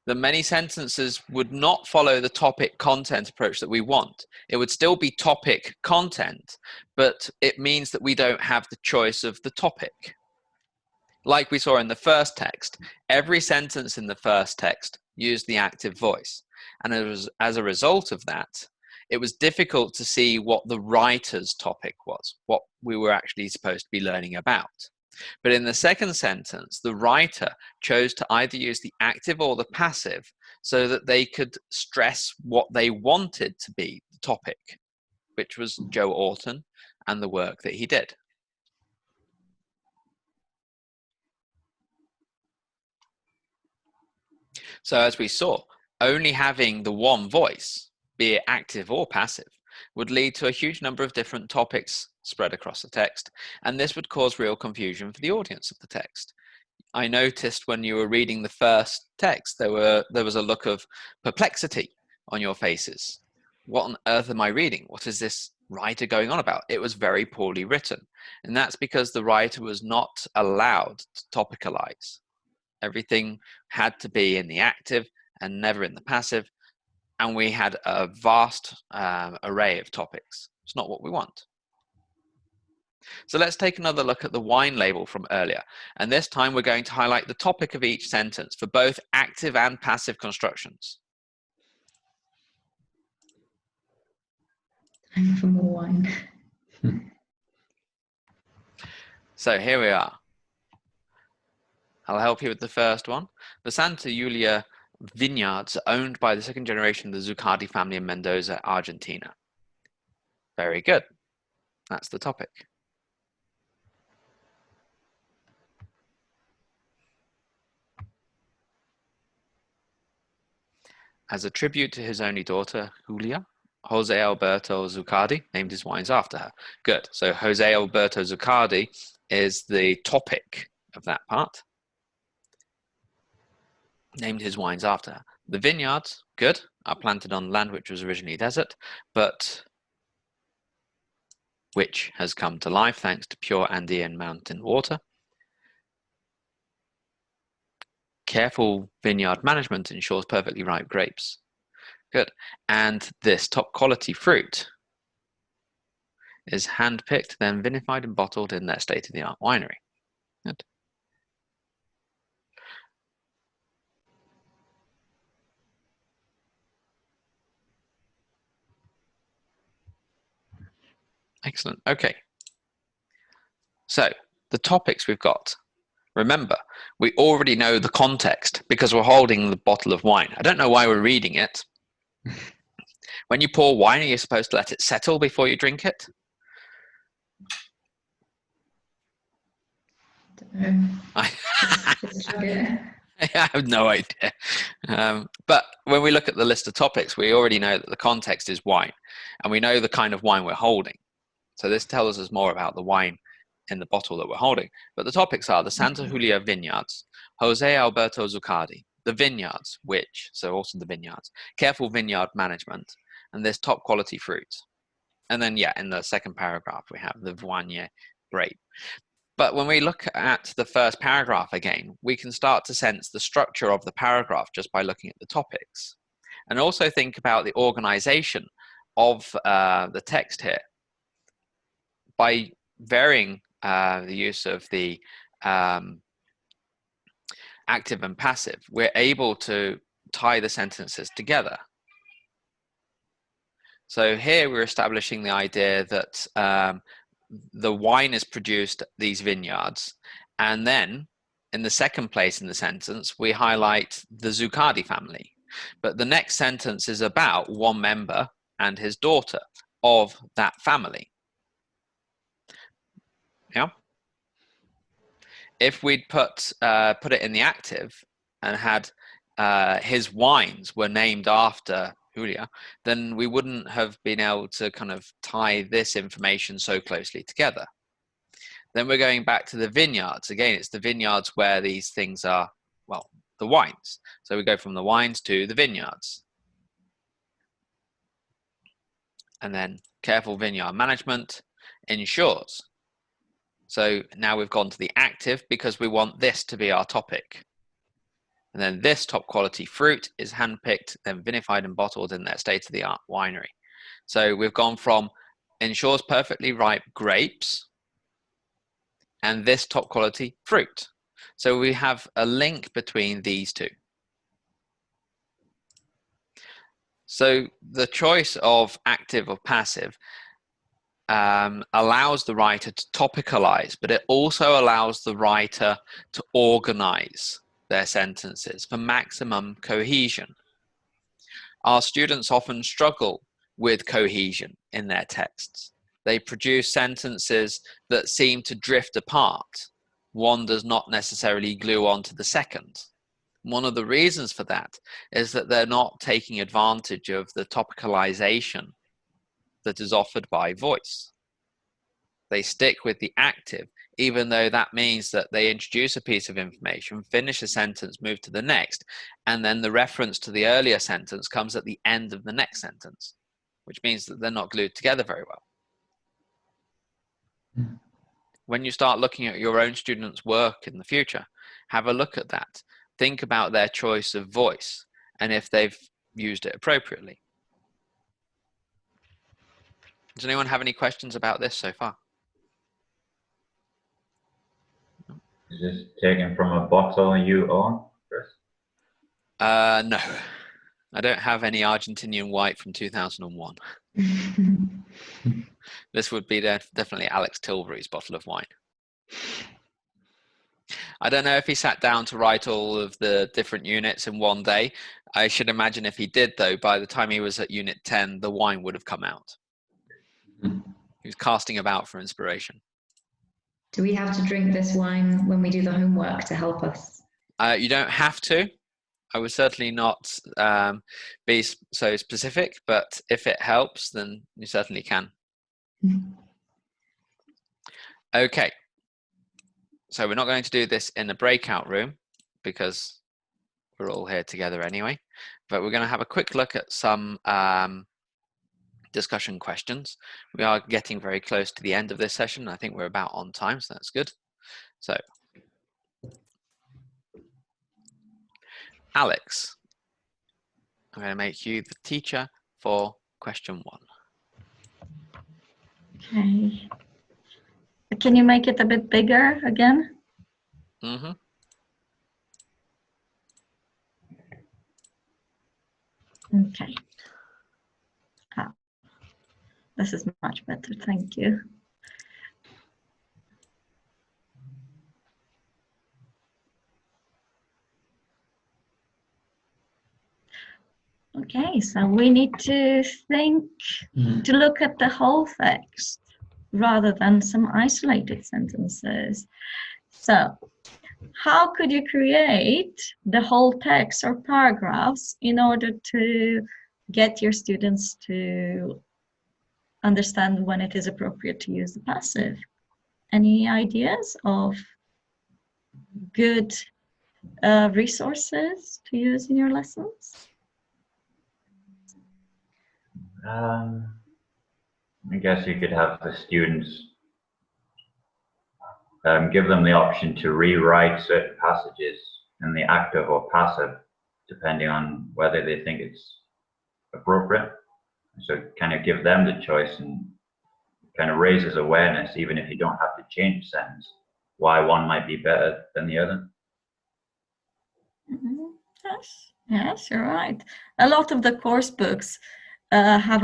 then many sentences would not follow the topic content approach that we want. It would still be topic content, but it means that we don't have the choice of the topic. Like we saw in the first text, every sentence in the first text used the active voice. And as a result of that, it was difficult to see what the writer's topic was, what we were actually supposed to be learning about. But in the second sentence, the writer chose to either use the active or the passive so that they could stress what they wanted to be the topic, which was Joe Orton and the work that he did. So as we saw, only having the one voice, be it active or passive, would lead to a huge number of different topics spread across the text, and this would cause real confusion for the audience of the text. I noticed when you were reading the first text, there was a look of perplexity on your faces. What on earth am I reading? What is this writer going on about? It was very poorly written, and that's because the writer was not allowed to topicalize. Everything had to be in the active and never in the passive. And we had a vast array of topics. It's not what we want. So let's take another look at the wine label from earlier. And this time we're going to highlight the topic of each sentence for both active and passive constructions. Time for more wine. So here we are. I'll help you with the first one. The Santa Julia vineyards are owned by the second generation of the Zuccardi family in Mendoza, Argentina. Very good. That's the topic. As a tribute to his only daughter, Julia, Jose Alberto Zuccardi named his wines after her. Good. So Jose Alberto Zuccardi is the topic of that part. Named his wines after her. The vineyards, good, are planted on land which was originally desert, but which has come to life thanks to pure Andean mountain water. Careful vineyard management ensures perfectly ripe grapes. Good. And this top quality fruit is hand-picked, then vinified and bottled in their state-of-the-art winery. Good. Excellent. Okay. So the topics we've got. Remember, we already know the context because we're holding the bottle of wine. I don't know why we're reading it. When you pour wine, are you supposed to let it settle before you drink it? I have no idea. But when we look at the list of topics, we already know that the context is wine, and we know the kind of wine we're holding. So this tells us more about the wine in the bottle that we're holding. But the topics are the Santa Julia vineyards, Jose Alberto Zuccardi, the vineyards, which, so also the vineyards, careful vineyard management, and this top quality fruit. And then, yeah, in the second paragraph, we have the Viognier grape. But when we look at the first paragraph again, we can start to sense the structure of the paragraph just by looking at the topics. And also think about the organization of the text here. By varying the use of the active and passive, we're able to tie the sentences together. So here we're establishing the idea that the wine is produced at these vineyards, and then in the second place in the sentence we highlight the Zuccardi family. But the next sentence is about one member and his daughter of that family. Yeah. If we'd put it in the active and had his wines were named after Julia, then we wouldn't have been able to kind of tie this information so closely together. Then we're going back to the vineyards. Again, it's the vineyards where these things are, well, the wines. So we go from the wines to the vineyards. And then careful vineyard management ensures. So now we've gone to the active because we want this to be our topic. And then this top quality fruit is handpicked, then vinified and bottled in their state-of-the-art winery. So we've gone from ensures perfectly ripe grapes and this top quality fruit. So we have a link between these two. So the choice of active or passive allows the writer to topicalize, but it also allows the writer to organize their sentences for maximum cohesion. Our students often struggle with cohesion in their texts. They produce sentences that seem to drift apart. One does not necessarily glue onto the second. One of the reasons for that is that they're not taking advantage of the topicalization that is offered by voice. They stick with the active, even though that means that they introduce a piece of information, finish a sentence, move to the next, and then the reference to the earlier sentence comes at the end of the next sentence, which means that they're not glued together very well. When you start looking at your own students' work in the future, have a look at that. Think about their choice of voice and if they've used it appropriately. Does anyone have any questions about this so far? Is this taken from a bottle you own, Chris? No, I don't have any Argentinian white from 2001. This would be definitely Alex Tilbury's bottle of wine. I don't know if he sat down to write all of the different units in one day. I should imagine if he did, though, by the time he was at Unit 10, the wine would have come out. He was casting about for inspiration. Do we have to drink this wine when we do the homework to help us? You don't have to. I would certainly not be so specific, but if it helps, then you certainly can. Okay. So we're not going to do this in the breakout room because we're all here together anyway, but we're going to have a quick look at some discussion questions. We are getting very close to the end of this session. I think we're about on time, so that's good. So, Alex, I'm going to make you the teacher for question 1. Okay. Can you make it a bit bigger again? Mm-hmm. Okay. This is much better, thank you. Okay, so we need to think, to look at the whole text rather than some isolated sentences. So, how could you create the whole text or paragraphs in order to get your students to understand when it is appropriate to use the passive? Any ideas of good resources to use in your lessons? I guess you could have the students give them the option to rewrite certain passages in the active or passive, depending on whether they think it's appropriate. So kind of give them the choice, and kind of raises awareness, even if you don't have to change the sentence, why one might be better than the other. Yes, you're right. A lot of the course books have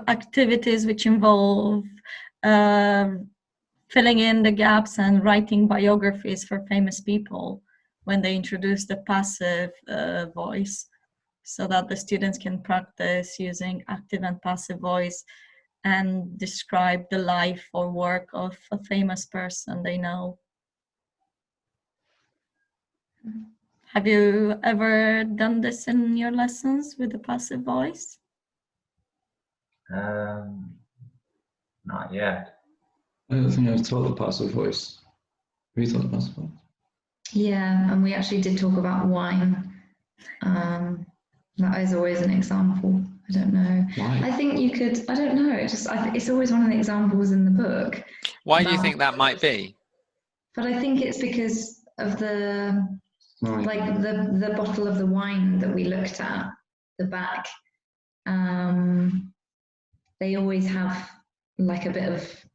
activities which involve filling in the gaps and writing biographies for famous people when they introduce the passive voice, so that the students can practice using active and passive voice and describe the life or work of a famous person they know. Have you ever done this in your lessons with the passive voice? Not yet. I don't think I've taught the passive voice. Have you taught the passive voice? Yeah, and we actually did talk about wine. That is always an example. I don't know. Why? I think you could, I don't know, it's always one of the examples in the book. Why do you think that might be? But I think it's because of the, Right. like the bottle of the wine that we looked at, the back. They always have like a bit of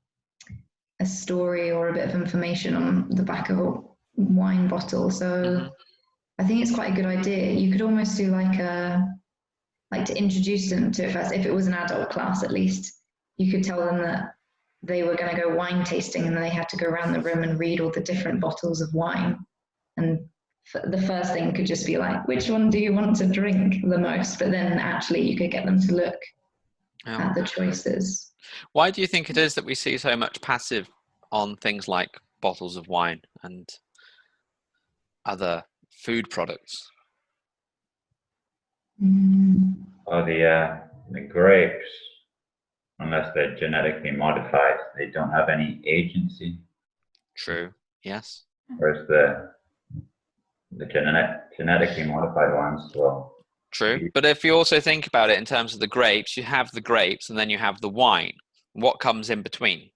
a story or a bit of information on the back of a wine bottle. So I think it's quite a good idea. You could almost do like to introduce them to it first. If it was an adult class, at least, you could tell them that they were going to go wine tasting, and then they had to go around the room and read all the different bottles of wine. And the first thing could just be like, which one do you want to drink the most? But then actually you could get them to look at the choices. Why do you think it is that we see so much passive on things like bottles of wine and other food products? Or the grapes, unless they're genetically modified, they don't have any agency. True. Yes. Whereas the genetically modified ones, well. True. But if you also think about it in terms of the grapes, you have the grapes and then you have the wine. What comes in between?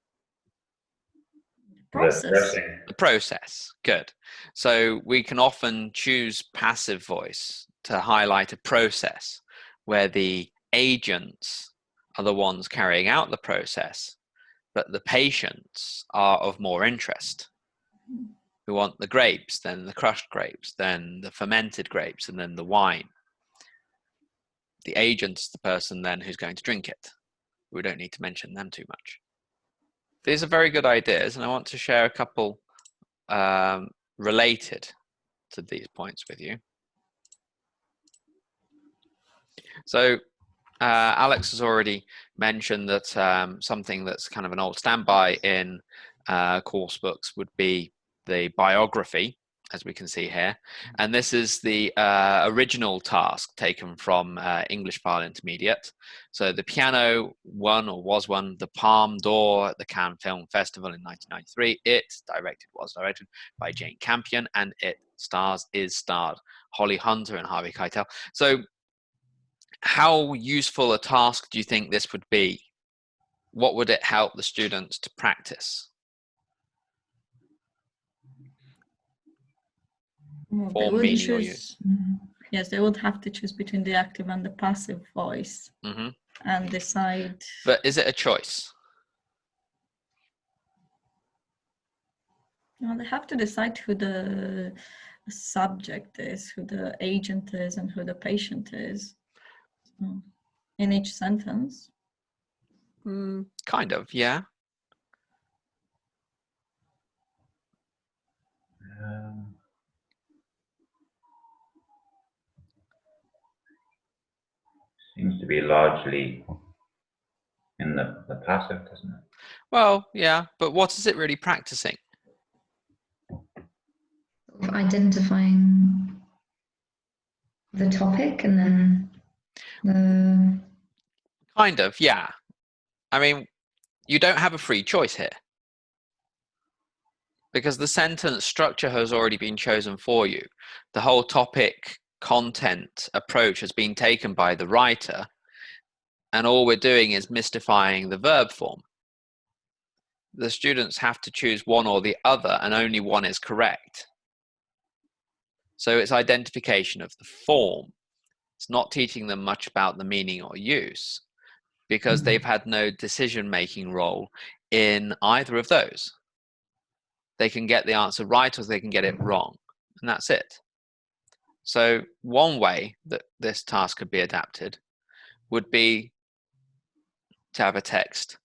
Process. The process. Good. So we can often choose passive voice to highlight a process where the agents are the ones carrying out the process, but the patients are of more interest. We want the grapes, then the crushed grapes, then the fermented grapes, and then the wine. The agent is the person then who's going to drink it. We don't need to mention them too much. These are very good ideas, and I want to share a couple related to these points with you. So Alex has already mentioned that something that's kind of an old standby in course books would be the biography, as we can see here. And this is the original task taken from English File Intermediate. So the piano was won the Palme d'Or at the Cannes Film Festival in 1993. It was directed by Jane Campion, and it starred Holly Hunter and Harvey Keitel. So how useful a task do you think this would be? What would it help the students to practice? Well, Or meaning or use? Yes, they would have to choose between the active and the passive voice and decide. But is it a choice? Well, they have to decide who the subject is, who the agent is, and who the patient is. So, in each sentence. Kind of, yeah. Seems to be largely in the passive, doesn't it? Well, yeah, but what is it really practicing? Identifying the topic and then the... Kind of, yeah. I mean, you don't have a free choice here, because the sentence structure has already been chosen for you. The whole topic content approach has been taken by the writer, and all we're doing is mystifying the verb form. The students have to choose one or the other, and only one is correct. So it's identification of the form. It's not teaching them much about the meaning or use, because they've had no decision-making role in either of those. They can get the answer right or they can get it wrong, and that's it. So one way that this task could be adapted would be to have a text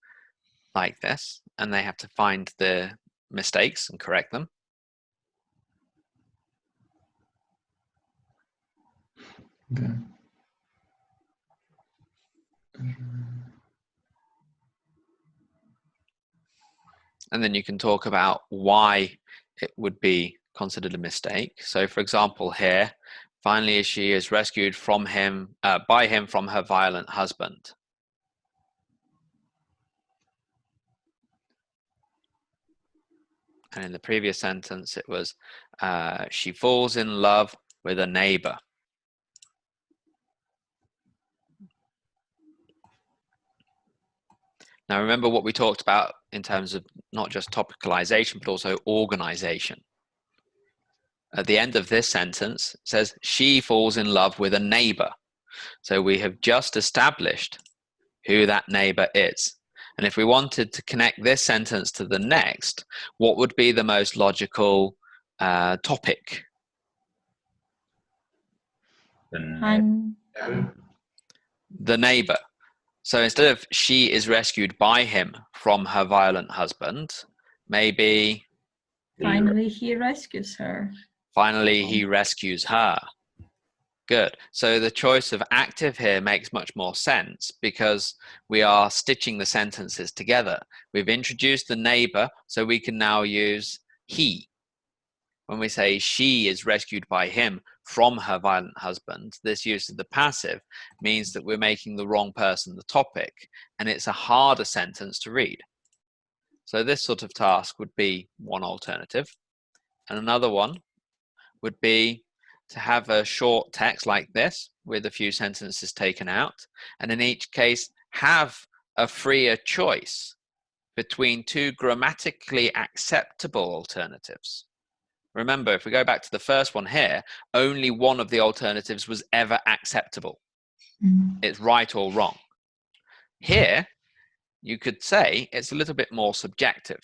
like this, and they have to find the mistakes and correct them. Okay. And then you can talk about why it would be considered a mistake. So for example here, finally she is rescued from him, by him from her violent husband. And in the previous sentence it was, she falls in love with a neighbor. Now remember what we talked about in terms of not just topicalization, but also organization. At the end of this sentence, it says, she falls in love with a neighbor. So we have just established who that neighbor is. And if we wanted to connect this sentence to the next, what would be the most logical topic? The neighbor. So instead of she is rescued by him from her violent husband, maybe Finally he rescues her. Finally he rescues her. Good. So the choice of active here makes much more sense because we are stitching the sentences together. We've introduced the neighbor, so we can now use he. When we say she is rescued by him from her violent husband, this use of the passive means that we're making the wrong person the topic, and it's a harder sentence to read. So this sort of task would be one alternative. And another one would be to have a short text like this with a few sentences taken out, and in each case have a freer choice between two grammatically acceptable alternatives. Remember, if we go back to the first one here, only one of the alternatives was ever acceptable. It's right or wrong. Here, you could say it's a little bit more subjective.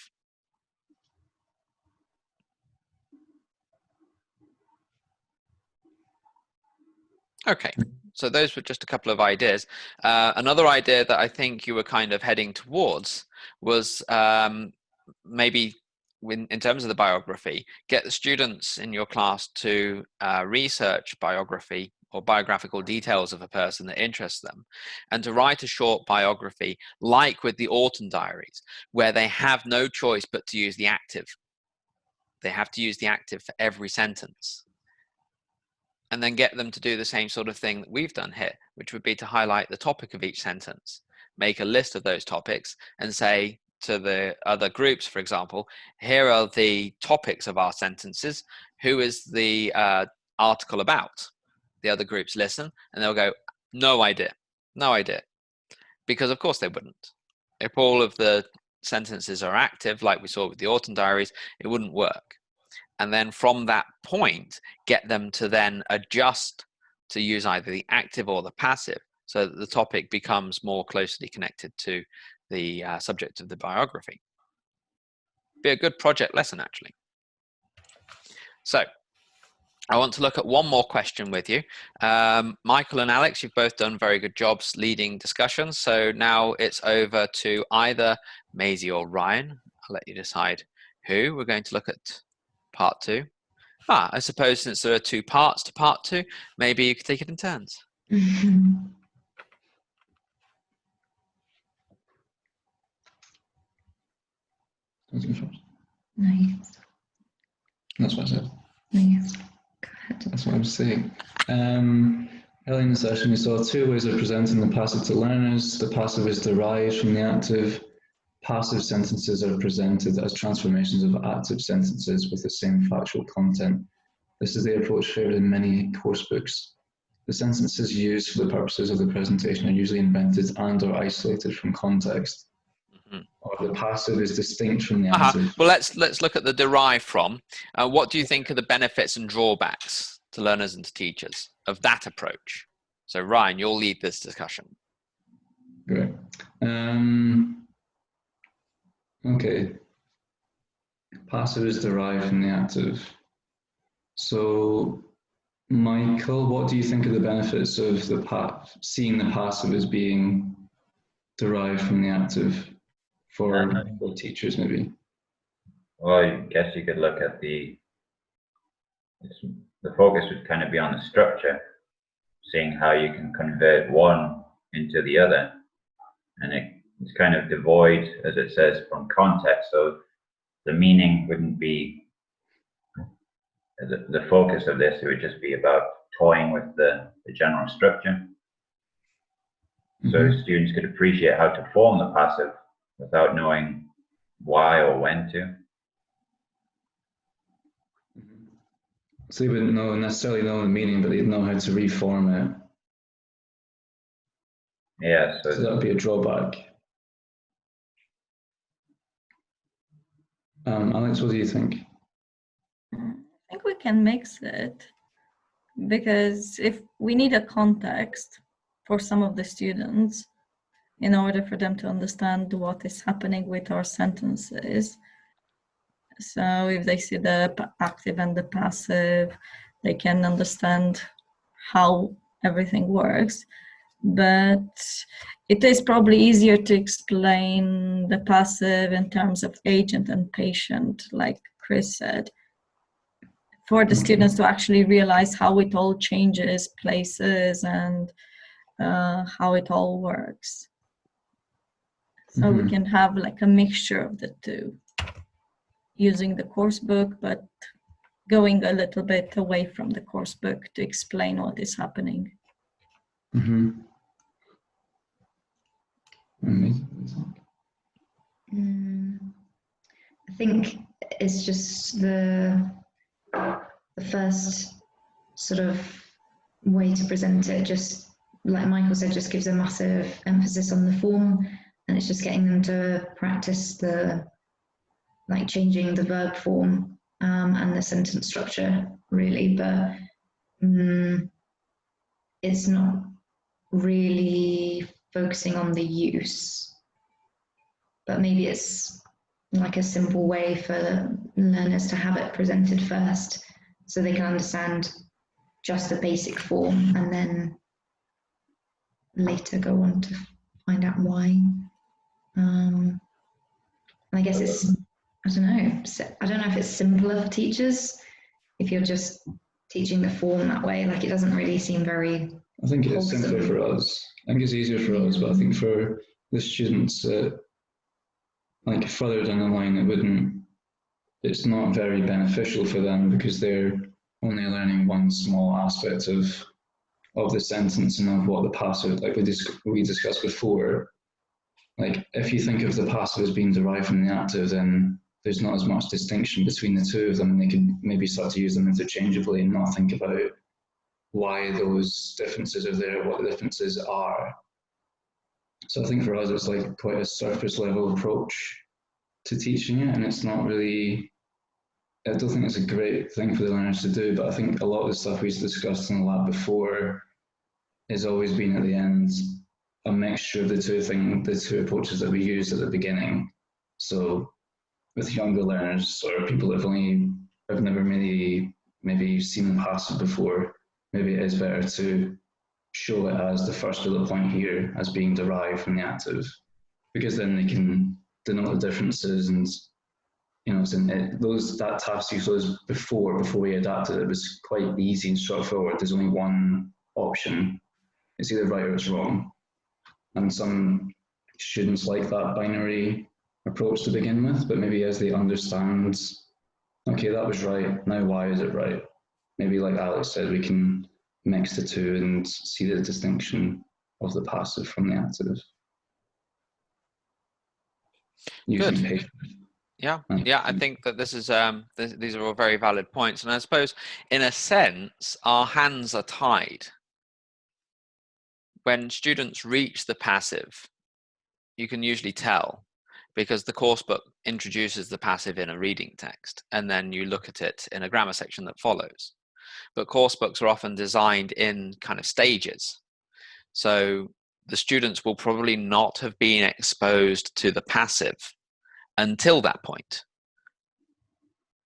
Okay, so those were just a couple of ideas. Another idea that I think you were kind of heading towards was maybe in terms of the biography, get the students in your class to research biography or biographical details of a person that interests them, and to write a short biography like with the Autumn Diaries, where they have no choice but to use the active. They have to use the active for every sentence. And then get them to do the same sort of thing that we've done here, which would be to highlight the topic of each sentence, make a list of those topics, and say to the other groups, for example, here are the topics of our sentences. Who is the article about? The other groups listen, and they'll go, no idea, no idea. Because of course they wouldn't. If all of the sentences are active, like we saw with the Autumn Diaries, it wouldn't work. And then from that point, get them to then adjust to use either the active or the passive, so that the topic becomes more closely connected to the subject of the biography. Be a good project lesson, actually. So I want to look at one more question with you. Michael and Alex, you've both done very good jobs leading discussions. So now it's over to either Maisie or Ryan. I'll let you decide who. We're going to look at part 2. I suppose since there are 2 parts to part 2, maybe you could take it in turns. Nice. That's what I said. Nice. Go ahead. That's what I'm saying. Early in the session, we saw 2 ways of presenting the passive to learners. The passive is derived from the active. Passive sentences are presented as transformations of active sentences with the same factual content. This is the approach favoured in many course books. The sentences used for the purposes of the presentation are usually invented and or isolated from context. Or the passive is distinct from the active. Well, let's look at the derived from. What do you think are the benefits and drawbacks to learners and to teachers of that approach? So Ryan, you'll lead this discussion. Great. Okay. Passive is derived from the active. So, Michael, what do you think are the benefits of seeing the passive as being derived from the active for teachers, maybe? Well, I guess you could look at the focus would kind of be on the structure, seeing how you can convert one into the other, and it's kind of devoid, as it says, from context. So the meaning wouldn't be the focus of this. It would just be about toying with the general structure. So students could appreciate how to form the passive without knowing why or when to. So they wouldn't necessarily know the meaning, but they'd know how to reform it. Yeah, So that would be a drawback. Alex, what do you think? I think we can mix it, because if we need a context for some of the students in order for them to understand what is happening with our sentences. So if they see the active and the passive, they can understand how everything works. But it is probably easier to explain the passive in terms of agent and patient, like Chris said, for the students to actually realize how it all changes places and how it all works. So we can have like a mixture of the two, using the course book, but going a little bit away from the course book to explain what is happening. I think it's just the first sort of way to present it, just like Michael said, just gives a massive emphasis on the form, and it's just getting them to practice changing the verb form and the sentence structure, really, but it's not really focusing on the use. But maybe it's like a simple way for learners to have it presented first so they can understand just the basic form and then later go on to find out why. And I guess it's, I don't know if it's simpler for teachers if you're just teaching the form that way. Like, it doesn't really seem very I think it's wholesome. simpler for us. I think it's easier for us, but I think for the students, like further down the line, it's not very beneficial for them because they're only learning one small aspect of the sentence and of what the passive, like we discussed before. Like, if you think of the passive as being derived from the active, then there's not as much distinction between the two of them, and they could maybe start to use them interchangeably and not think about why those differences are there, what the differences are. So I think for us, it's like quite a surface level approach to teaching it, and it's not really, I don't think it's a great thing for the learners to do, but I think a lot of the stuff we've discussed in the lab before has always been at the end a mixture of the two approaches that we used at the beginning. So with younger learners or people that have never really maybe seen the passive before, maybe it is better to show it as the first bullet point here as being derived from the active, because then they can denote the differences. And that task you chose before we adapted it was quite easy and straightforward. There's only one option. It's either right or it's wrong. And some students like that binary approach to begin with, but maybe as they understand, okay, that was right, now why is it right? Maybe like Alex said, we can mix the two and see the distinction of the passive from the active. Using patience. Yeah, I think that this is these are all very valid points, and I suppose in a sense our hands are tied. When students reach the passive, you can usually tell, because the course book introduces the passive in a reading text, and then you look at it in a grammar section that follows. But course books are often designed in kind of stages. So the students will probably not have been exposed to the passive until that point.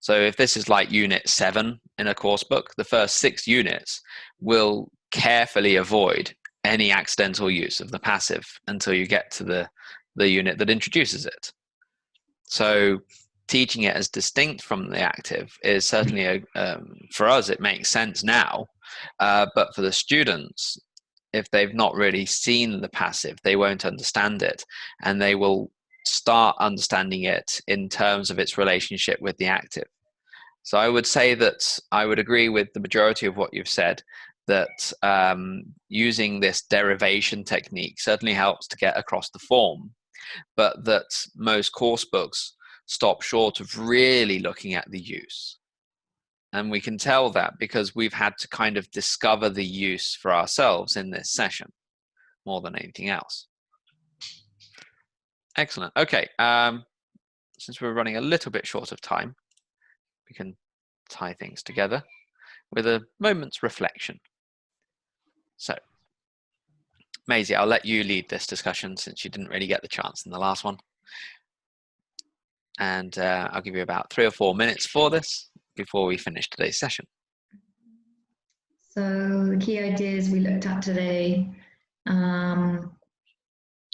So if this is like unit 7 in a course book, the first 6 units will carefully avoid any accidental use of the passive until you get to the unit that introduces it. So teaching it as distinct from the active is certainly for us, it makes sense now, but for the students, if they've not really seen the passive, they won't understand it, and they will start understanding it in terms of its relationship with the active. So I would say that I would agree with the majority of what you've said, that using this derivation technique certainly helps to get across the form, but that most course books stop short of really looking at the use. And we can tell that because we've had to kind of discover the use for ourselves in this session more than anything else. Excellent. Okay. Since we're running a little bit short of time, we can tie things together with a moment's reflection. So, Maisie, I'll let you lead this discussion since you didn't really get the chance in the last one. And I'll give you about 3 or 4 minutes for this before we finish today's session. So the key ideas we looked at today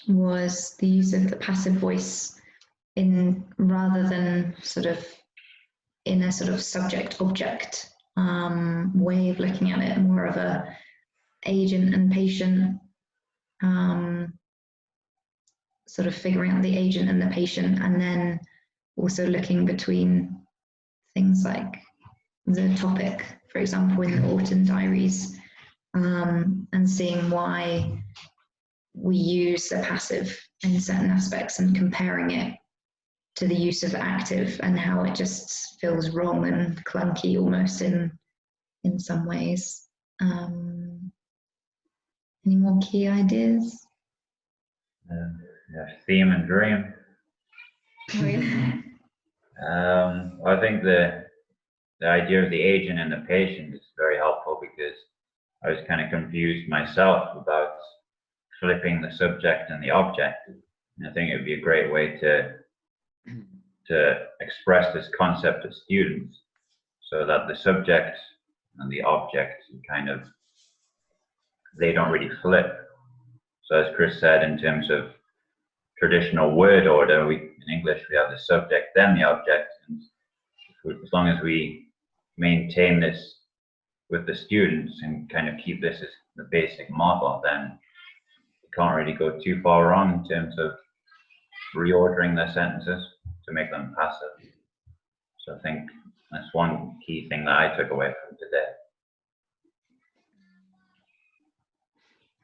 was the use of the passive voice rather than in a sort of subject-object way of looking at it, more of a agent and patient, sort of figuring out the agent and the patient, and then also looking between things like the topic, for example, in the autumn diaries, and seeing why we use the passive in certain aspects and comparing it to the use of the active and how it just feels wrong and clunky almost in some ways. Any more key ideas? Theme and dream. I think the the idea of the agent and the patient is very helpful, because I was kind of confused myself about flipping the subject and the object. And I think it would be a great way to express this concept to students, so that the subject and the object kind of, they don't really flip. So as Chris said, in terms of traditional word order, in English we have the subject, then the object, and as long as we maintain this with the students and kind of keep this as the basic model, then you can't really go too far wrong in terms of reordering their sentences to make them passive. So I think that's one key thing that I took away from today.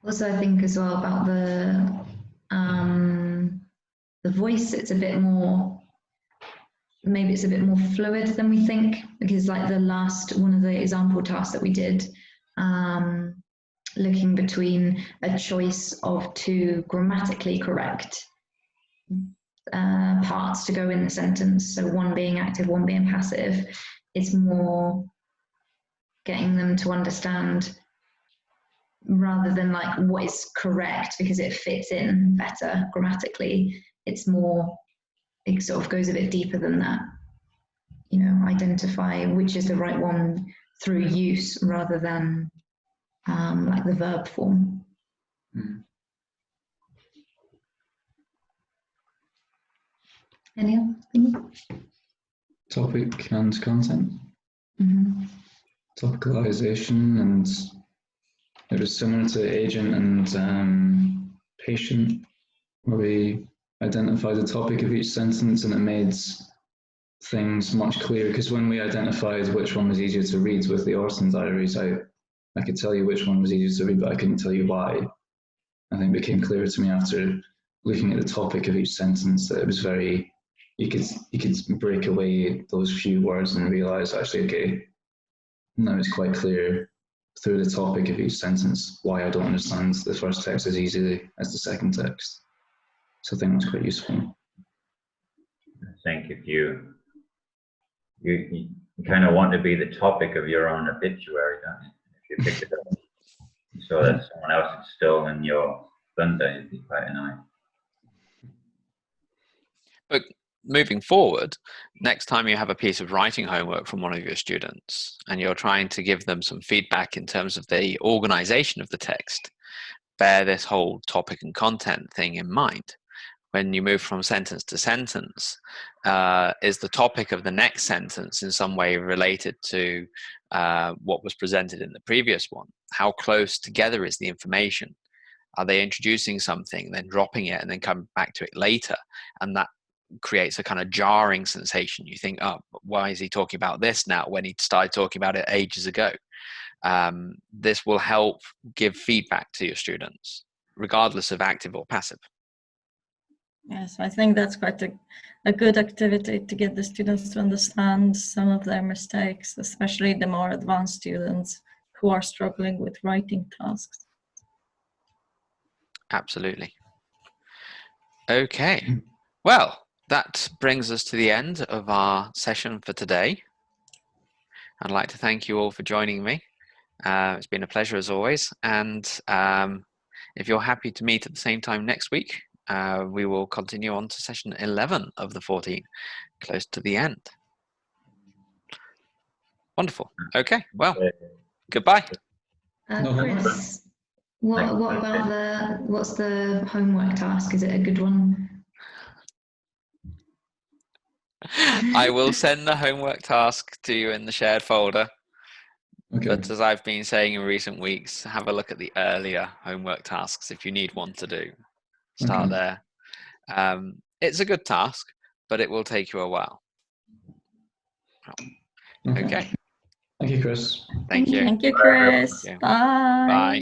Also, I think as well about the voice, it's a bit more, maybe it's a bit more fluid than we think, because like the last one of the example tasks that we did, looking between a choice of two grammatically correct parts to go in the sentence, so one being active, one being passive, it's more getting them to understand, rather than like what is correct because it fits in better grammatically. It's more, it sort of goes a bit deeper than that, you know, identify which is the right one through use rather than like the verb form. Any other thing? Topic and content. Topicalization, and it was similar to agent and patient, where we identified the topic of each sentence, and it made things much clearer, because when we identified which one was easier to read with the Orton diaries, I could tell you which one was easier to read, but I couldn't tell you why. I think it became clearer to me after looking at the topic of each sentence that it was very, you could break away those few words and realize, actually, okay, now it's quite clear through the topic of each sentence why I don't understand the first text as easily as the second text. So I think that's quite useful. I think if you kind of want to be the topic of your own obituary, don't you? If you pick it up, so that someone else is stolen your thunder, it'd be quite annoying. But moving forward, next time you have a piece of writing homework from one of your students and you're trying to give them some feedback in terms of the organization of the text, bear this whole topic and content thing in mind. When you move from sentence to sentence, is the topic of the next sentence in some way related to what was presented in the previous one? How close together is the information? Are they introducing something, then dropping it, and then coming back to it later? And that creates a kind of jarring sensation. You think, oh, why is he talking about this now when he started talking about it ages ago? This will help give feedback to your students, regardless of active or passive. Yes, I think that's quite a good activity to get the students to understand some of their mistakes, especially the more advanced students who are struggling with writing tasks. Absolutely. Okay. Well, that brings us to the end of our session for today. I'd like to thank you all for joining me. It's been a pleasure as always. And if you're happy to meet at the same time next week, we will continue on to session 11 of the 14, close to the end. Wonderful. Okay, well, goodbye. Chris, what about what's the homework task? Is it a good one? I will send the homework task to you in the shared folder. Okay. But as I've been saying in recent weeks, have a look at the earlier homework tasks if you need one to do. Start there. It's a good task, but it will take you a while. Okay. Thank you, Chris. Thank you. Thank you, Chris. Bye. Bye.